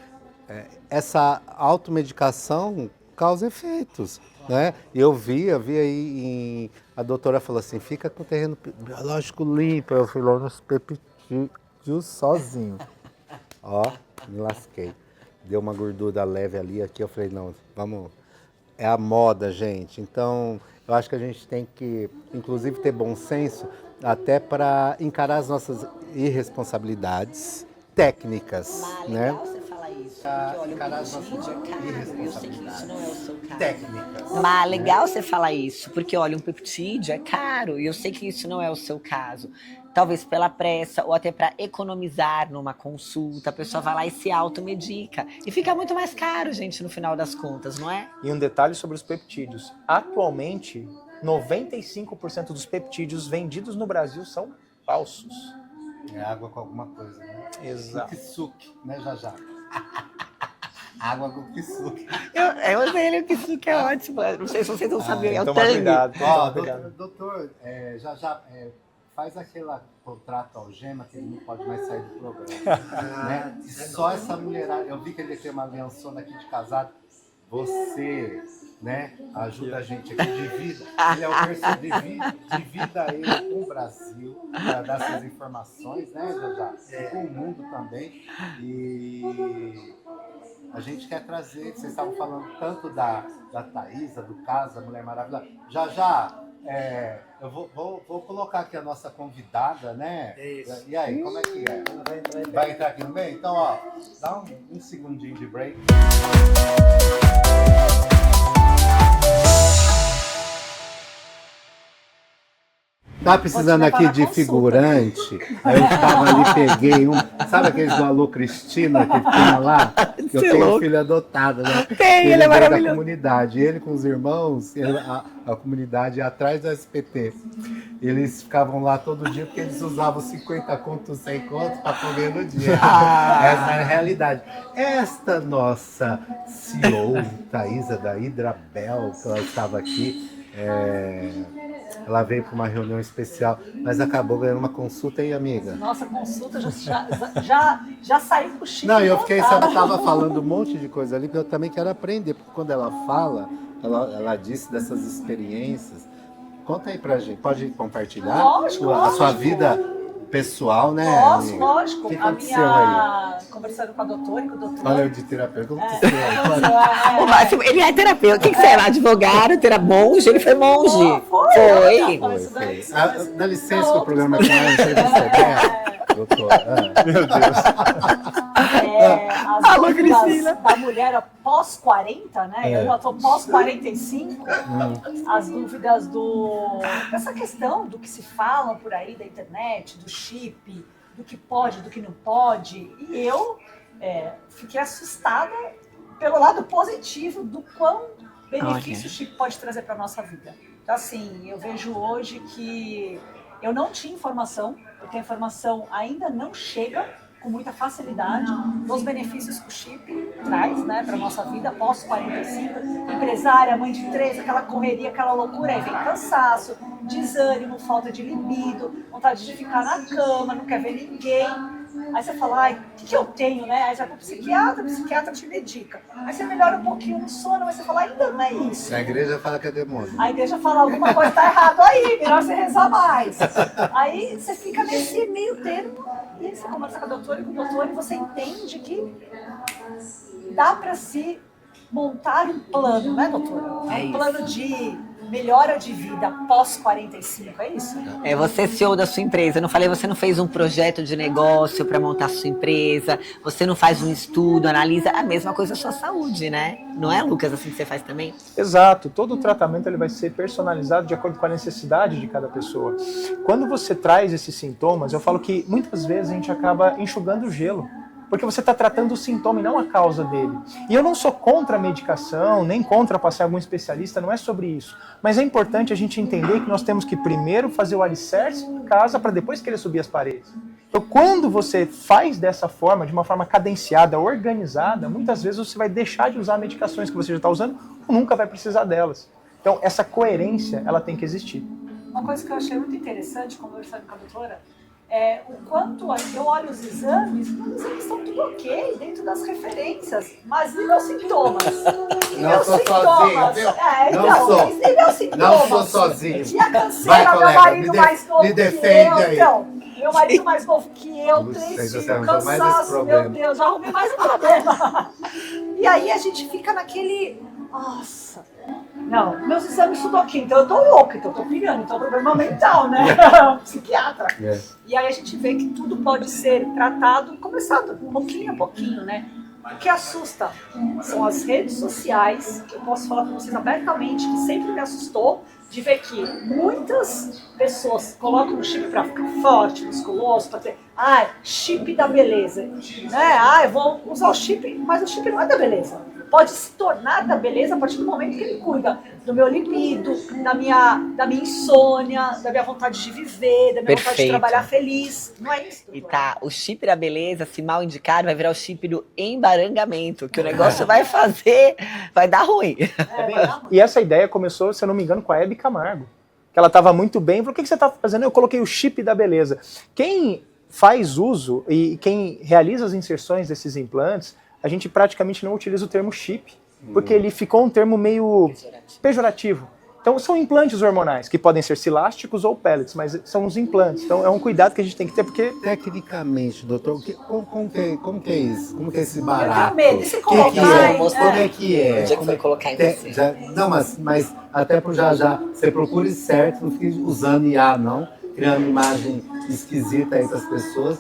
essa automedicação causa efeitos, né? Eu vi aí, a doutora falou assim, fica com o terreno biológico limpo. Eu fui lá nos peptídeos sozinho. Ó, me lasquei. Deu uma gordura leve ali, aqui eu falei, não, vamos... É a moda, gente. Então, eu acho que a gente tem que, inclusive, ter bom senso até para encarar as nossas irresponsabilidades técnicas, né? Legal você falar isso, porque olha, encarar o as nossas peptídeo é caro, eu sei que isso não é o seu caso. técnicas. Mas legal você falar isso, porque olha, um peptídeo é caro e eu sei que isso não é o seu caso. Talvez pela pressa ou até para economizar numa consulta, a pessoa vai lá e se automedica. E fica muito mais caro, gente, no final das contas, não é? E um detalhe sobre os peptídeos. Atualmente, 95% dos peptídeos vendidos no Brasil são falsos. É água com alguma coisa, né? Exato. Kisuke, né, já. Água com kisuke. Eu sei, o kisuke é ótimo. Não sei se vocês não sabem, é o Toma tangue. cuidado, Ó, toma cuidado. doutor, faz aquele contrato algema que ele não pode mais sair do programa. Né? E só essa mulherada, eu vi que ele tem uma aliançona aqui de casado. Você, né, ajuda a gente aqui, divida. Ele é o parceiro, divida ele com o Brasil, para dar essas informações, né, já, com o mundo também. E a gente quer trazer, vocês estavam falando tanto da Thaisa, do Casa, Mulher Maravilhosa. Já. Eu vou colocar aqui a nossa convidada, né? Isso. E aí, como é que é? Vai entrar aqui no meio? Então, ó, dá um segundinho de break. Tá precisando aqui de figurante? Aí eu tava ali, peguei um... Sabe aqueles do Alô Cristina que tem lá? Eu tenho um filho adotado, né? Tem, ele é veio da maravilhoso. comunidade. Ele com os irmãos, a comunidade atrás do SPT. Eles ficavam lá todo dia porque eles usavam 50 contos, 100 contos para comer no dia. Essa é a realidade. Esta nossa CEO, Thaisa, da Hidrabel, que ela estava aqui, ela veio para uma reunião especial, mas acabou ganhando uma consulta aí, amiga. Nossa, consulta já saiu com o Chico. Não, eu fiquei, montado. ela estava falando um monte de coisa ali, que eu também quero aprender, porque quando ela fala, ela disse dessas experiências. Conta aí pra gente, pode compartilhar Lógico, a sua lógico. vida pessoal, né? Posso, amiga? lógico. O que A aconteceu minha... Conversando com a doutora e com o doutor. Olha eu de terapeuta, o que aconteceu? O Máximo, ele é terapeuta. O que você era? Advogado, era monge? Ele foi monge. Foi. Foi. Dá licença que o programa é com a entrevista dela, doutora. Meu Deus. As Alô, dúvidas Cristina. da mulher pós 40, né? Eu já tô pós 45. As dúvidas dessa questão do que se fala por aí da internet, do chip, do que pode, do que não pode. E eu fiquei assustada pelo lado positivo do quão benefício o chip pode trazer para nossa vida. Então, assim, eu vejo hoje que eu não tinha informação, porque a informação ainda não chega com muita facilidade dos benefícios que o chip traz, né, para nossa vida após 45. Empresária, mãe de 3, aquela correria, aquela loucura, aí vem cansaço, desânimo, falta de libido, vontade de ficar na cama, não quer ver ninguém. Aí você fala, ai, o que eu tenho, né? Aí você vai pro psiquiatra, o psiquiatra te medica. Aí você melhora um pouquinho no sono, mas você fala, ainda não é isso. A igreja fala que é demônio. A igreja fala, alguma coisa tá errado aí, melhor você rezar mais. Aí você fica nesse meio termo, e aí você conversa com a doutora e com o doutor, e você entende que dá para se montar um plano, né, doutora? É Um isso. plano de melhora de vida pós 45, é isso? Você é CEO da sua empresa. Eu não falei, você não fez um projeto de negócio para montar a sua empresa, você não faz um estudo, analisa a mesma coisa a sua saúde, né? Não é, Lucas, assim que você faz também? Exato, todo o tratamento ele vai ser personalizado de acordo com a necessidade de cada pessoa. Quando você traz esses sintomas, eu falo que muitas vezes a gente acaba enxugando o gelo, porque você está tratando o sintoma e não a causa dele. E eu não sou contra a medicação, nem contra passar algum especialista, não é sobre isso. Mas é importante a gente entender que nós temos que primeiro fazer o alicerce em casa para depois querer subir as paredes. Então, quando você faz dessa forma, de uma forma cadenciada, organizada, muitas vezes você vai deixar de usar medicações que você já está usando ou nunca vai precisar delas. Então, essa coerência, ela tem que existir. Uma coisa que eu achei muito interessante conversando com a doutora é o quanto eu olho os exames estão tudo ok, dentro das referências, mas e meus sintomas? E Não meus sou sintomas? sozinho, viu? Então, Não sou. e meus sintomas? Não sou sozinho. E a canseira, Vai, meu colega, marido mais novo me que defende eu, aí. então, meu marido mais novo que eu, Puxa, 3 você filhos, arrumou mais esse cansaço, problema. meu Deus, já arrumei mais um problema. E aí a gente fica naquele, nossa, não, meus exames tudo ok, então eu tô louca, então eu tô pirando, então é um problema mental, né? Psiquiatra. É. E aí a gente vê que tudo pode ser tratado, começado pouquinho a pouquinho, né? O que assusta são as redes sociais, que eu posso falar com vocês abertamente, que sempre me assustou, de ver que muitas pessoas colocam o chip para ficar forte, musculoso, para ter, chip da beleza, né? Eu vou usar o chip, mas o chip não é da beleza. Pode se tornar da beleza a partir do momento que ele cuida do meu libido, da minha insônia, da minha vontade de viver, da minha vontade de Perfeito. trabalhar feliz. Não é isso, E doutora? tá, o chip da beleza, se mal indicado, vai virar o chip do embarangamento, que o negócio vai fazer, vai dar ruim. E essa ideia começou, se eu não me engano, com a Hebe Camargo. Que ela estava muito bem, falou, o que você está fazendo? Eu coloquei o chip da beleza. Quem faz uso e quem realiza as inserções desses implantes, a gente praticamente não utiliza o termo chip, porque ele ficou um termo meio pejorativo. Então são implantes hormonais, que podem ser silásticos ou pellets, mas são os implantes. Então é um cuidado que a gente tem que ter, porque... Tecnicamente, doutor, como que é isso? Como que é esse Eu barato? tenho medo, e se Que colocar é? em- Como é que é? O dia que foi colocar em você. Não, mas até pro já, você procure certo, não fique usando IA, não, criando imagem esquisita aí para as pessoas.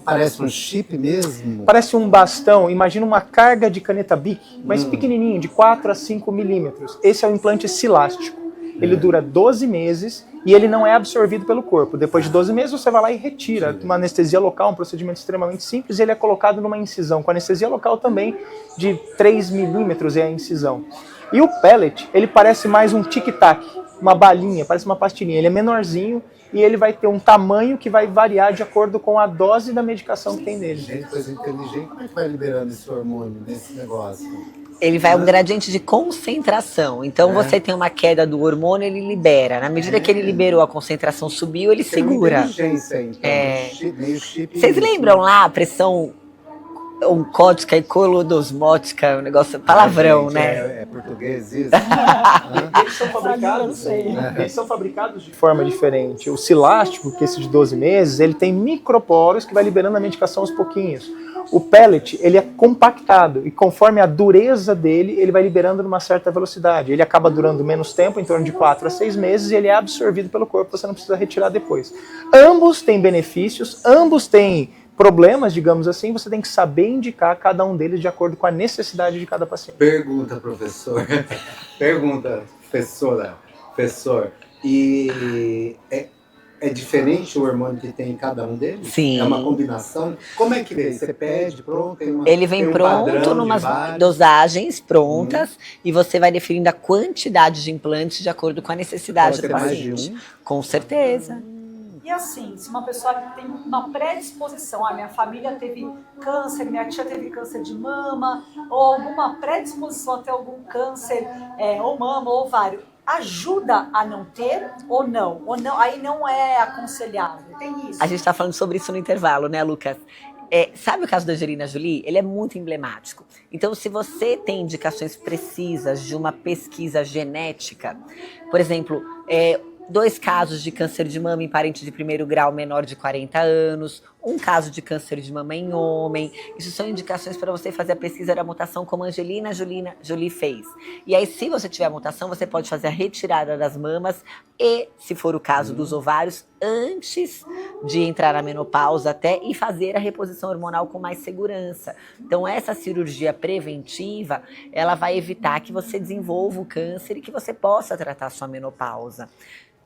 Parece um chip mesmo? Parece um bastão, imagina uma carga de caneta Bic, mas pequenininho, de 4 a 5 milímetros. Esse é o implante silástico. Ele dura 12 meses e ele não é absorvido pelo corpo. Depois de 12 meses você vai lá e retira. Uma anestesia local, um procedimento extremamente simples, e ele é colocado numa incisão. Com anestesia local também de 3 milímetros é a incisão. E o pellet, ele parece mais um tic-tac, uma balinha, parece uma pastilhinha. Ele é menorzinho e ele vai ter um tamanho que vai variar de acordo com a dose da medicação que tem nele. Gente, coisa inteligente, como é que vai liberando esse hormônio nesse negócio? Ele vai um gradiente de concentração. Então você tem uma queda do hormônio, ele libera. Na medida que ele liberou, a concentração subiu, ele Tem uma segura. inteligência, então, meio chip. Vocês lembram lá a pressão oncótica e colodosmótica, um negócio palavrão, Gente, né? É português isso? Eles são fabricados, eles são fabricados de forma diferente. O silástico, que é esse de 12 meses, ele tem microporos que vai liberando a medicação aos pouquinhos. O pellet, ele é compactado e conforme a dureza dele, ele vai liberando numa certa velocidade. Ele acaba durando menos tempo, em torno de 4 a 6 meses, e ele é absorvido pelo corpo, você não precisa retirar depois. Ambos têm benefícios, ambos têm problemas, digamos assim, você tem que saber indicar cada um deles de acordo com a necessidade de cada paciente. Pergunta, professor. Pergunta, professor. E é diferente o hormônio que tem em cada um deles? Sim. É uma combinação? Como é que vem? Você pede, pronto? Ele vem tem um pronto, padrão de numas vários? dosagens prontas, e você vai definindo a quantidade de implantes de acordo com a necessidade Pode do ter mais de paciente. um? Com certeza. E assim, se uma pessoa tem uma predisposição, minha família teve câncer, minha tia teve câncer de mama, ou alguma predisposição a ter algum câncer, ou mama, ou ovário, ajuda a não ter ou não? Ou não, aí não é aconselhável. Tem isso. A gente está falando sobre isso no intervalo, né, Lucas? Sabe o caso da Angelina Jolie? Ele é muito emblemático. Então, se você tem indicações precisas de uma pesquisa genética, por exemplo, 2 casos de câncer de mama em parente de primeiro grau menor de 40 anos, 1 caso de câncer de mama em homem. Isso são indicações para você fazer a pesquisa da mutação como a Angelina Jolie fez. E aí, se você tiver a mutação, você pode fazer a retirada das mamas e, se for o caso dos ovários, antes de entrar na menopausa até, e fazer a reposição hormonal com mais segurança. Então, essa cirurgia preventiva, ela vai evitar que você desenvolva o câncer e que você possa tratar a sua menopausa.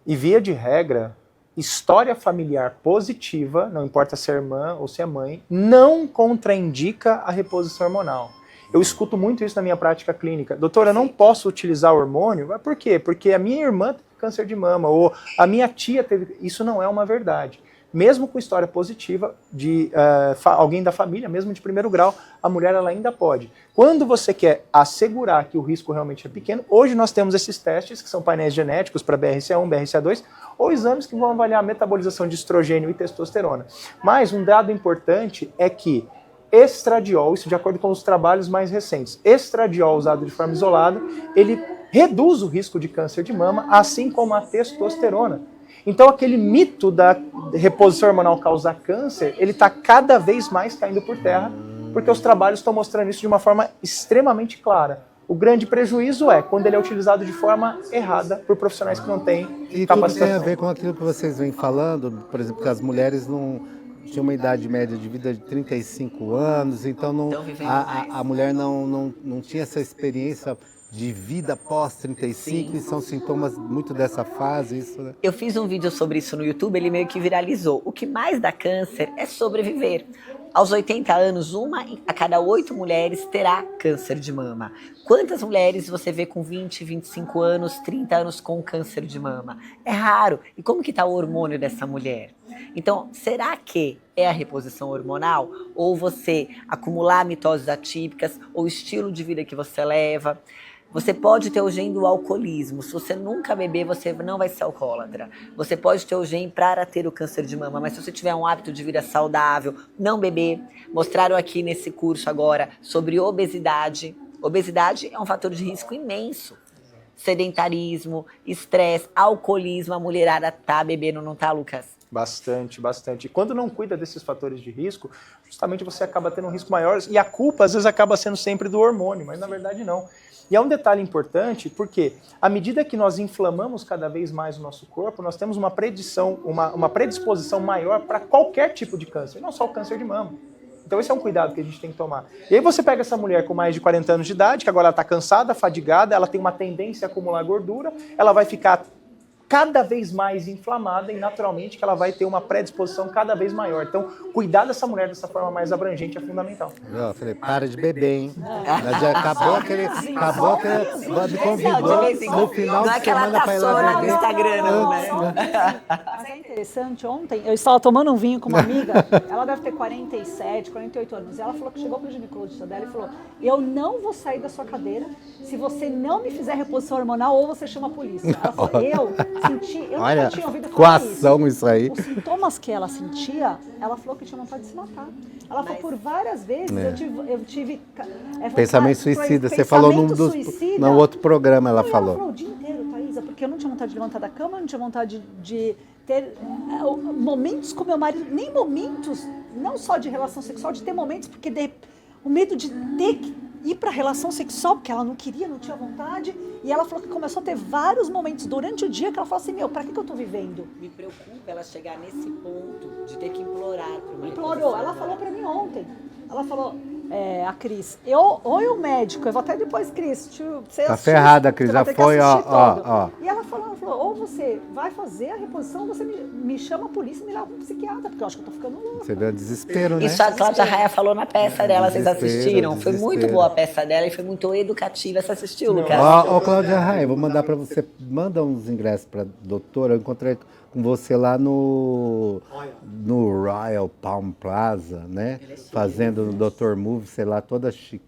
E via de regra, história familiar positiva, não importa se é irmã ou se é mãe, não contraindica a reposição hormonal. Eu escuto muito isso na minha prática clínica. Doutora, eu não posso utilizar hormônio? Mas por quê? Porque a minha irmã teve câncer de mama, ou a minha tia teve... Isso não é uma verdade. Mesmo com história positiva de alguém da família, mesmo de primeiro grau, a mulher ela ainda pode. Quando você quer assegurar que o risco realmente é pequeno, hoje nós temos esses testes, que são painéis genéticos para BRCA1, BRCA2, ou exames que vão avaliar a metabolização de estrogênio e testosterona. Mas um dado importante é que estradiol, isso de acordo com os trabalhos mais recentes, estradiol usado de forma isolada, ele reduz o risco de câncer de mama, assim como a testosterona. Então aquele mito da reposição hormonal causar câncer, ele está cada vez mais caindo por terra, porque os trabalhos estão mostrando isso de uma forma extremamente clara. O grande prejuízo é quando ele é utilizado de forma errada por profissionais que não têm E tudo capacitação. tem a ver com aquilo que vocês vêm falando, por exemplo, que as mulheres não tinham uma idade média de vida de 35 anos, então a mulher não tinha essa experiência de vida pós 35, e são sintomas muito dessa fase, isso, né? Eu fiz um vídeo sobre isso no YouTube, ele meio que viralizou. O que mais dá câncer é sobreviver. Aos 80 anos, 1 a cada 8 mulheres terá câncer de mama. Quantas mulheres você vê com 20, 25 anos, 30 anos com câncer de mama? É raro. E como que está o hormônio dessa mulher? Então, será que é a reposição hormonal? Ou você acumular mitoses atípicas? Ou o estilo de vida que você leva? Você pode ter o gene do alcoolismo. Se você nunca beber, você não vai ser alcoólatra. Você pode ter o gene para ter o câncer de mama, mas se você tiver um hábito de vida saudável, não beber. Mostraram aqui nesse curso agora sobre obesidade. Obesidade é um fator de risco imenso. Sedentarismo, estresse, alcoolismo, a mulherada tá bebendo, não tá, Lucas? Bastante, bastante. E quando não cuida desses fatores de risco, justamente você acaba tendo um risco maior, e a culpa às vezes acaba sendo sempre do hormônio, mas na verdade não. E é um detalhe importante porque, à medida que nós inflamamos cada vez mais o nosso corpo, nós temos uma predisposição maior para qualquer tipo de câncer, não só o câncer de mama. Então esse é um cuidado que a gente tem que tomar. E aí você pega essa mulher com mais de 40 anos de idade, que agora ela está cansada, fadigada, ela tem uma tendência a acumular gordura, ela vai ficar cada vez mais inflamada e naturalmente que ela vai ter uma predisposição cada vez maior. Então, cuidar dessa mulher dessa forma mais abrangente é fundamental. Eu falei, para de beber, hein? Já acabou aquele... Me convidou no final de semana para ir lá no beber. Instagram, não, né? Mas é interessante, ontem eu estava tomando um vinho com uma amiga, ela deve ter 47, 48 anos, e ela falou que chegou para o ginecologista dela e falou: eu não vou sair da sua cadeira se você não me fizer reposição hormonal ou você chama a polícia. Ela falou, eu Olha, nunca tinha ouvido falar coação isso aí. Os sintomas que ela sentia, ela falou que tinha vontade de se matar. Ela falou, por várias vezes eu tive pensamento suicida. Você falou num outro programa, ela falou. Ela falou o dia inteiro, Thaisa, porque eu não tinha vontade de levantar da cama, eu não tinha vontade de ter momentos com meu marido, nem momentos, não só de relação sexual, de ter momentos, porque o medo de ter que ir para a relação sexual, porque ela não queria, não tinha vontade, e ela falou que começou a ter vários momentos durante o dia que ela falou assim, pra que eu tô vivendo? Me preocupa ela chegar nesse ponto de ter que implorar por uma Implorou, ela falou pra mim ontem, ela falou, a Cris, ou o médico, eu vou até depois, Cris, você tá ferrada, Cris, já foi, ó. E ela falou, ou você vai fazer a reposição, ou você me chama a polícia e me leva para um psiquiatra, porque eu acho que eu tô ficando louca. Você vê o desespero, né? Isso a Cláudia Raia falou na peça dela, vocês assistiram? Foi muito boa a peça dela e foi muito educativa. Você assistiu, Lucas? Ó, Cláudia Raia, vou mandar para você, manda uns ingressos para doutora, eu encontrei com você lá no Royal Palm Plaza, né? Fazendo o Dr. Move, sei lá, toda chique.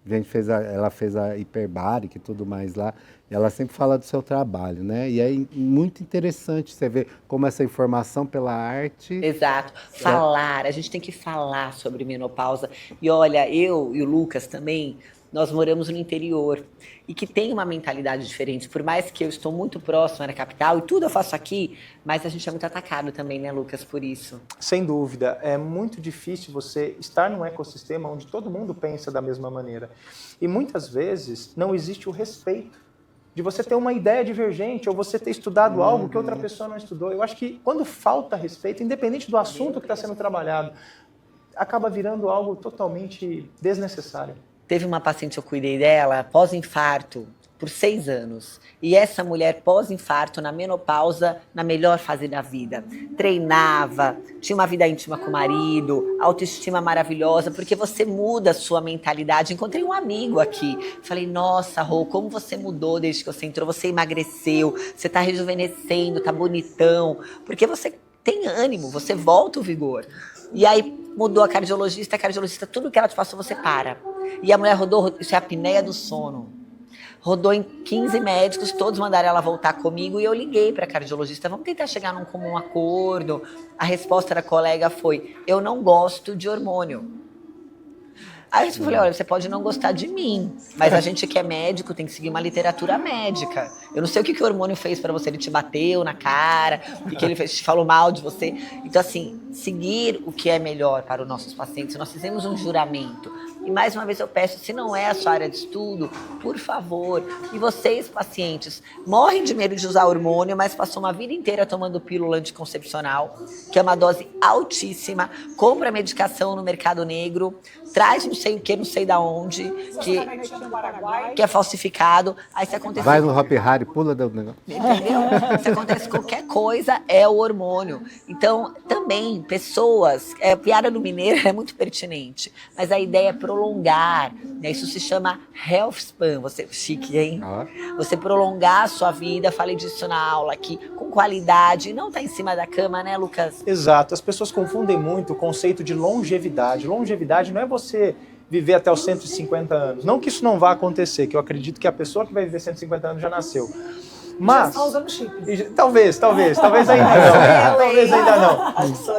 ela fez a hiperbárica e tudo mais lá, e ela sempre fala do seu trabalho, né? E é muito interessante você ver como essa informação pela arte... Exato. Falar, a gente tem que falar sobre menopausa. E olha, eu e o Lucas também, nós moramos no interior e que tem uma mentalidade diferente. Por mais que eu estou muito próxima da capital e tudo eu faço aqui, mas a gente é muito atacado também, né, Lucas, por isso. Sem dúvida, é muito difícil você estar num ecossistema onde todo mundo pensa da mesma maneira. E muitas vezes não existe o respeito de você ter uma ideia divergente ou você ter estudado algo que outra pessoa não estudou. Eu acho que quando falta respeito, independente do assunto que está sendo trabalhado, acaba virando algo totalmente desnecessário. Teve uma paciente, eu cuidei dela, pós-infarto, por 6 anos. E essa mulher pós-infarto, na menopausa, na melhor fase da vida. Treinava, tinha uma vida íntima com o marido, autoestima maravilhosa, porque você muda a sua mentalidade. Encontrei um amigo aqui. Falei, nossa, Rô, como você mudou desde que você entrou? Você emagreceu, você tá rejuvenescendo, tá bonitão. Porque você tem ânimo, você volta o vigor. E aí mudou a cardiologista, tudo que ela te passou, você para. E a mulher rodou, isso é a apneia do sono. Rodou em 15 médicos, todos mandaram ela voltar comigo e eu liguei para a cardiologista, vamos tentar chegar num comum acordo. A resposta da colega foi, eu não gosto de hormônio. Aí eu falei, olha, você pode não gostar de mim, mas a gente que é médico tem que seguir uma literatura médica. Eu não sei o que o hormônio fez para você, ele te bateu na cara, o que ele fez, te falou mal de você. Então, assim, seguir o que é melhor para os nossos pacientes. Nós fizemos um juramento. E mais uma vez eu peço, se não é a sua área de estudo, por favor, e vocês, pacientes, morrem de medo de usar hormônio, mas passou uma vida inteira tomando pílula anticoncepcional, que é uma dose altíssima, compra medicação no mercado negro, traz não sei o que, não sei da onde, que é falsificado. Aí se acontecer... Vai no Hopi Hari, pula do negócio. Entendeu? Se acontece qualquer coisa, é o hormônio. Então, também, pessoas... piada do mineiro é muito pertinente, mas a ideia é prolongar, né? Isso se chama health span. Você, chique, hein? Você prolongar a sua vida, falei disso na aula aqui, com qualidade, não tá em cima da cama, né, Lucas? Exato, as pessoas confundem muito o conceito de longevidade. Longevidade não é você viver até os 150 anos. Não que isso não vá acontecer, que eu acredito que a pessoa que vai viver 150 anos já nasceu. Mas, já está usando chip. Talvez ainda não. Talvez ainda não.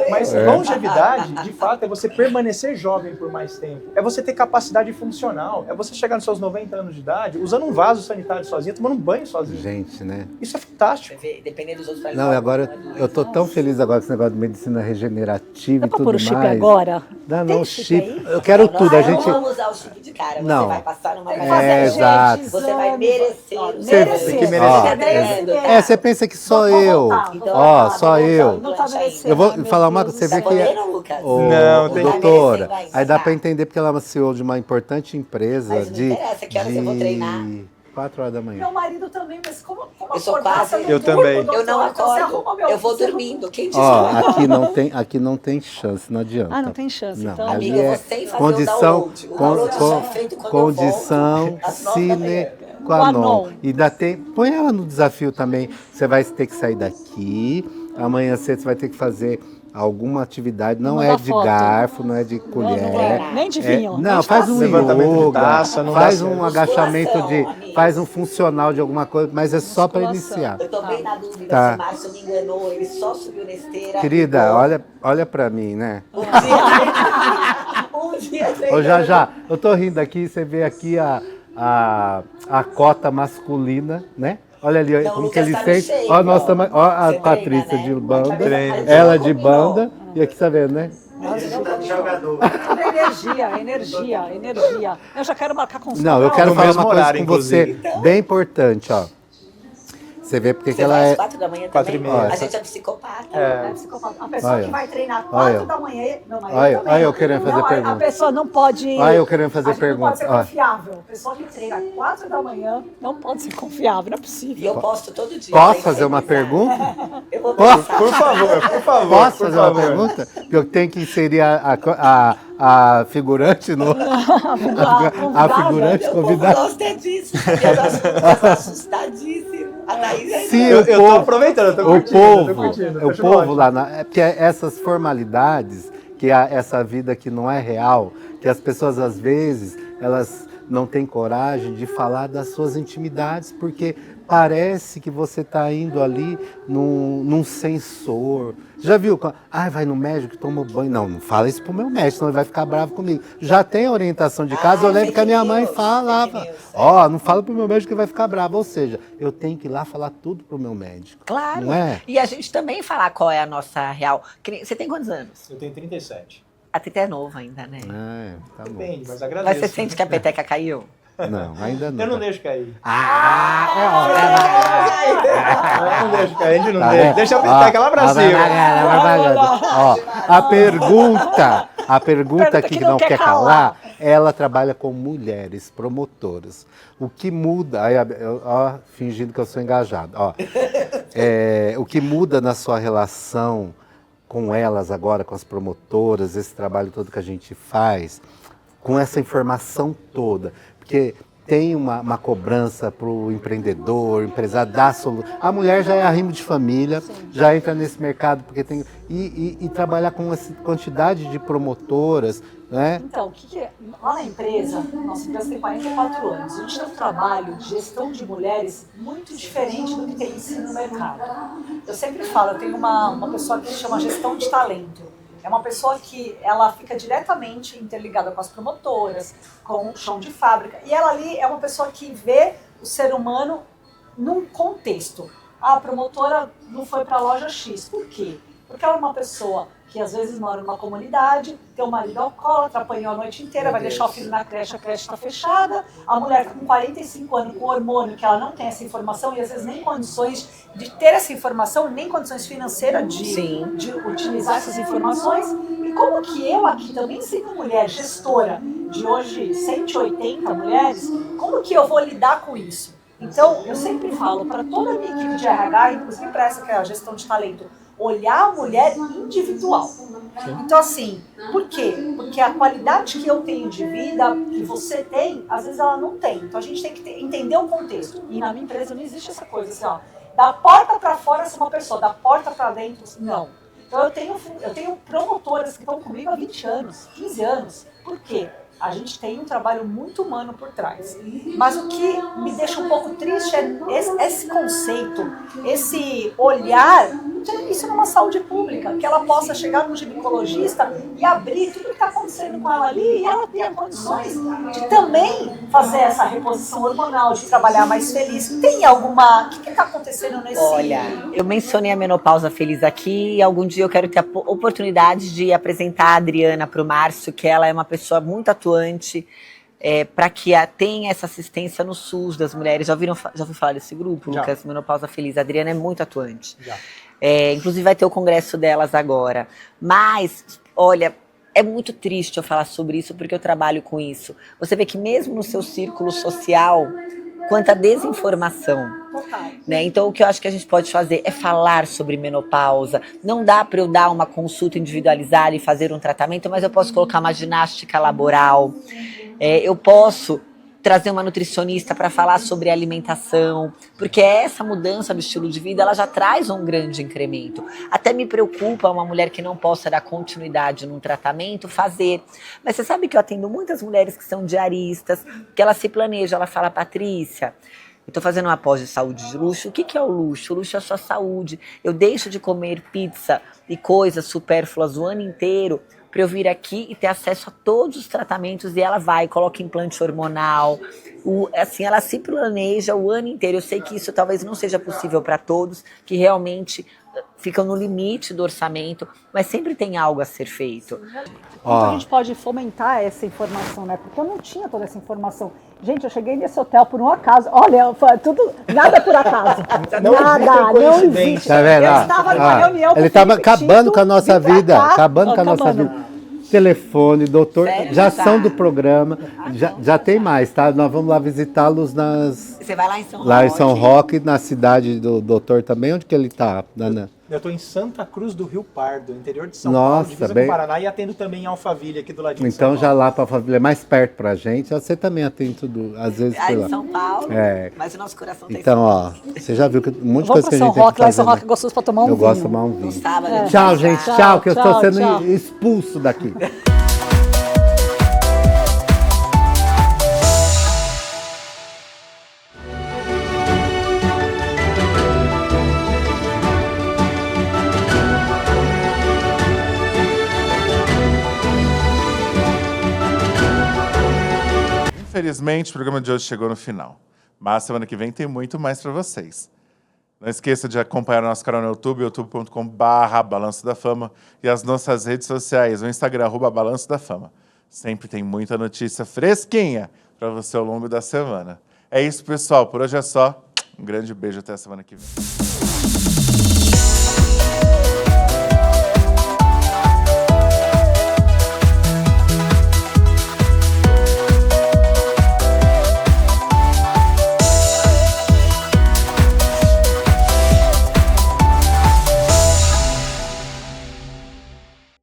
Mas longevidade, de fato, é você permanecer jovem por mais tempo. É você ter capacidade funcional. É você chegar nos seus 90 anos de idade, usando um vaso sanitário sozinho, tomando um banho sozinho. Gente, né? Isso é fantástico. Dependendo dos outros... Não, agora eu tô tão feliz agora com esse negócio de medicina regenerativa e tudo mais. Dá pra pôr o chip agora? Dá não, o chip. Eu quero tudo. A gente... Não vamos usar o chip de cara. Não. Você vai passar numa... Exato. Você vai merecer. Merecer. Tem que merecer. Você pensa que só eu. Ó, só eu. Não tá merecendo. Eu vou falar uma coisa, você vê que Não, tem doutora, aí dá para entender porque ela é uma CEO de uma importante empresa mas não interessa, que horas eu vou treinar? 4 horas da manhã. Meu marido também, mas como eu sou acordar, quase... você não Eu durma, também. doutor? Eu não Então você acordo, arruma meu eu vou filho. dormindo. Quem disse Ó, que aqui não tem chance, não adianta. Ah, não tem chance, Não, então. ali Amiga, é você tem que fazer condição, o download só é feito quando eu condição volto, às 9 da manhã. sine qua non. E ainda tem, põe ela no desafio também. Você vai ter que sair daqui, amanhã cedo você vai ter que fazer alguma atividade, não é de garfo, não é de colher. Nem de vinho. Não, faz um levantamento de yoga, taça, não faz dá um certo. agachamento Musculação, faz um funcional de alguma coisa, mas é só para Musculação. iniciar. Eu tô bem na dúvida Tá. se o Márcio me enganou, ele só subiu na esteira. Querida, olha para mim, né? Um dia Ô, já, eu tô rindo aqui, você vê aqui a cota masculina, né? Olha ali, Não, como o que ele Lucas tá no sente. shape, Ó, nós ó. tamo, ó a Você Patrícia treina, né? de banda, Treino. ela de banda, e aqui tá vendo, né? Energia. Eu já quero marcar com Não, eu quero no falar mesmo uma coisa horário, com você, inclusive. bem importante, ó. Você vê porque que Você ela vai às é... 4 da manhã 4 e também? meia. A gente é psicopata. É psicopata. A pessoa Olha. que vai treinar Olha. 4 da manhã. Meu marido Olha, também. olha eu querendo fazer Não, pergunta. A pessoa não pode. Olha eu querendo fazer a gente pergunta. Não pode ser Olha. confiável. A pessoa que treina 4 da manhã não pode ser confiável, não é E possível. eu posto todo dia. Posso tem que fazer uma revisar. pergunta? Eu vou Posso? pensar. Por favor. Posso por fazer uma favor. pergunta? Porque eu tenho que inserir a figurante no... a figurante O povo convidada. gosta disso. Eu tô assustadíssimo. A Thaís é Sim, Eu tô povo- aproveitando, eu tô o curtindo, povo, eu tô curtindo. o Acho povo ótimo. lá, é porque essas formalidades, que essa vida que não é real, que as pessoas às vezes, elas não tem coragem de falar das suas intimidades, porque parece que você está indo ali num sensor. Já viu? Vai no médico, toma banho. Não fala isso pro meu médico, senão ele vai ficar bravo comigo. Já tem orientação de casa, eu lembro que a minha mãe falava. Não fala pro meu médico que vai ficar bravo. Ou seja, eu tenho que ir lá falar tudo pro meu médico. Claro. Não é? E a gente também falar qual é a nossa real. Você tem quantos anos? Eu tenho 37. Até é novo ainda, né? Tá bom. Depende, mas Mas agradeço. você sente que a peteca caiu? Não, ainda não. Eu não deixo cair. Ah, Eu não deixo cair, a gente não Tá deixa. vendo? Deixa a peteca lá pra cima. A pergunta aqui que não quer calar, ela trabalha com mulheres promotoras. O que muda, fingindo que eu sou engajado, o que muda na sua relação com elas agora, com as promotoras, esse trabalho todo que a gente faz, com essa informação toda, porque tem uma cobrança para o empreendedor, empresário, a mulher já é arrimo de família, já entra nesse mercado, porque tem e trabalhar com essa quantidade de promotoras, né? Então, lá na empresa, nossa empresa tem 44 anos, a gente tem um trabalho de gestão de mulheres muito diferente do que tem ensino no mercado. Eu sempre falo, eu tenho uma pessoa que se chama gestão de talento. É uma pessoa que ela fica diretamente interligada com as promotoras, com o chão de fábrica. E ela ali é uma pessoa que vê o ser humano num contexto. A promotora não foi para a loja X. Por quê? Porque ela é uma pessoa que às vezes mora numa comunidade, tem um marido alcoólatra, apanhou a noite inteira, vai deixar o filho na creche, a creche está fechada. A mulher está com 45 anos, com hormônio, que ela não tem essa informação e às vezes nem condições de ter essa informação, nem condições financeiras de utilizar essas informações. E como que eu aqui também, sendo mulher gestora de hoje 180 mulheres, como que eu vou lidar com isso? Então, eu sempre falo para toda a minha equipe de RH, inclusive para essa que é a gestão de talento, olhar a mulher individual. Então, assim, por quê? Porque a qualidade que eu tenho de vida, que você tem, às vezes ela não tem. Então, a gente tem que entender o contexto. E na minha empresa não existe essa coisa assim, da porta para fora ser uma pessoa, da porta para dentro, não. Então, eu tenho promotoras que estão comigo há 20 anos, 15 anos. Por quê? A gente tem um trabalho muito humano por trás. Mas o que me deixa um pouco triste é esse conceito, esse olhar, isso numa saúde pública, que ela possa chegar no ginecologista e abrir tudo que está acontecendo com ela ali e ela tenha condições de também fazer essa reposição hormonal, de trabalhar mais feliz. Tem alguma... O que está acontecendo nesse... Olha, eu mencionei a menopausa feliz aqui e algum dia eu quero ter a oportunidade de apresentar a Adriana para o Márcio, que ela é uma pessoa muito atuante, para que tenha essa assistência no SUS das mulheres. Já ouviu falar desse grupo, Já. Lucas? Menopausa Feliz. A Adriana é muito atuante. Inclusive vai ter o congresso delas agora. Mas, olha, é muito triste eu falar sobre isso, porque eu trabalho com isso. Você vê que mesmo no seu círculo social, quanta desinformação. Né? Então, o que eu acho que a gente pode fazer é falar sobre menopausa. Não dá para eu dar uma consulta individualizada e fazer um tratamento, mas eu posso colocar uma ginástica laboral. Eu posso trazer uma nutricionista para falar sobre alimentação, porque essa mudança do estilo de vida, ela já traz um grande incremento. Até me preocupa uma mulher que não possa dar continuidade num tratamento fazer. Mas você sabe que eu atendo muitas mulheres que são diaristas, que ela se planeja, ela fala, Patrícia, eu estou fazendo uma pós de saúde de luxo. O que é o luxo? O luxo é a sua saúde. Eu deixo de comer pizza e coisas supérfluas o ano inteiro para eu vir aqui e ter acesso a todos os tratamentos. E ela vai, coloca implante hormonal. Assim, ela se planeja o ano inteiro. Eu sei que isso talvez não seja possível para todos, que realmente ficam no limite do orçamento, mas sempre tem algo a ser feito. Então a gente pode fomentar essa informação, né? Porque eu não tinha toda essa informação. Gente, eu cheguei nesse hotel por um acaso. Olha, foi tudo, nada por acaso. Nada, não existe. Tá vendo? Eu estava numa reunião com ele estava acabando com a nossa vida, acabando com a nossa acabando. vida. Telefone, doutor, Sério? já são do programa, já tem mais, tá? Nós vamos lá visitá-los Você vai lá em São Roque. lá em São Roque, na cidade do doutor também. Onde que ele tá, Nana? Eu estou em Santa Cruz do Rio Pardo, interior de São Nossa, Paulo, divisa bem- com o Paraná, e atendo também em Alphaville, aqui do ladinho de Então São já Paulo. lá para a família, é mais perto pra gente. Você também atende tudo, às vezes Aí por em lá. São Paulo, É. mas o nosso coração tem Então, ó, você já viu que um monte de Vamos coisa que para a São gente tem Roque, que lá em fazer. São Roque né? é gostoso para tomar um Eu vinho. gosto de tomar um vinho. no sábado. Tchau, gente. Tchau, Tchau, que eu estou tchau, sendo tchau. expulso daqui. Infelizmente, o programa de hoje chegou no final. Mas semana que vem tem muito mais para vocês. Não esqueça de acompanhar o nosso canal no YouTube, youtube.com/Balanço da Fama, e as nossas redes sociais, o Instagram, @Balanço da Fama. Sempre tem muita notícia fresquinha para você ao longo da semana. É isso, pessoal. Por hoje é só. Um grande beijo, até a semana que vem.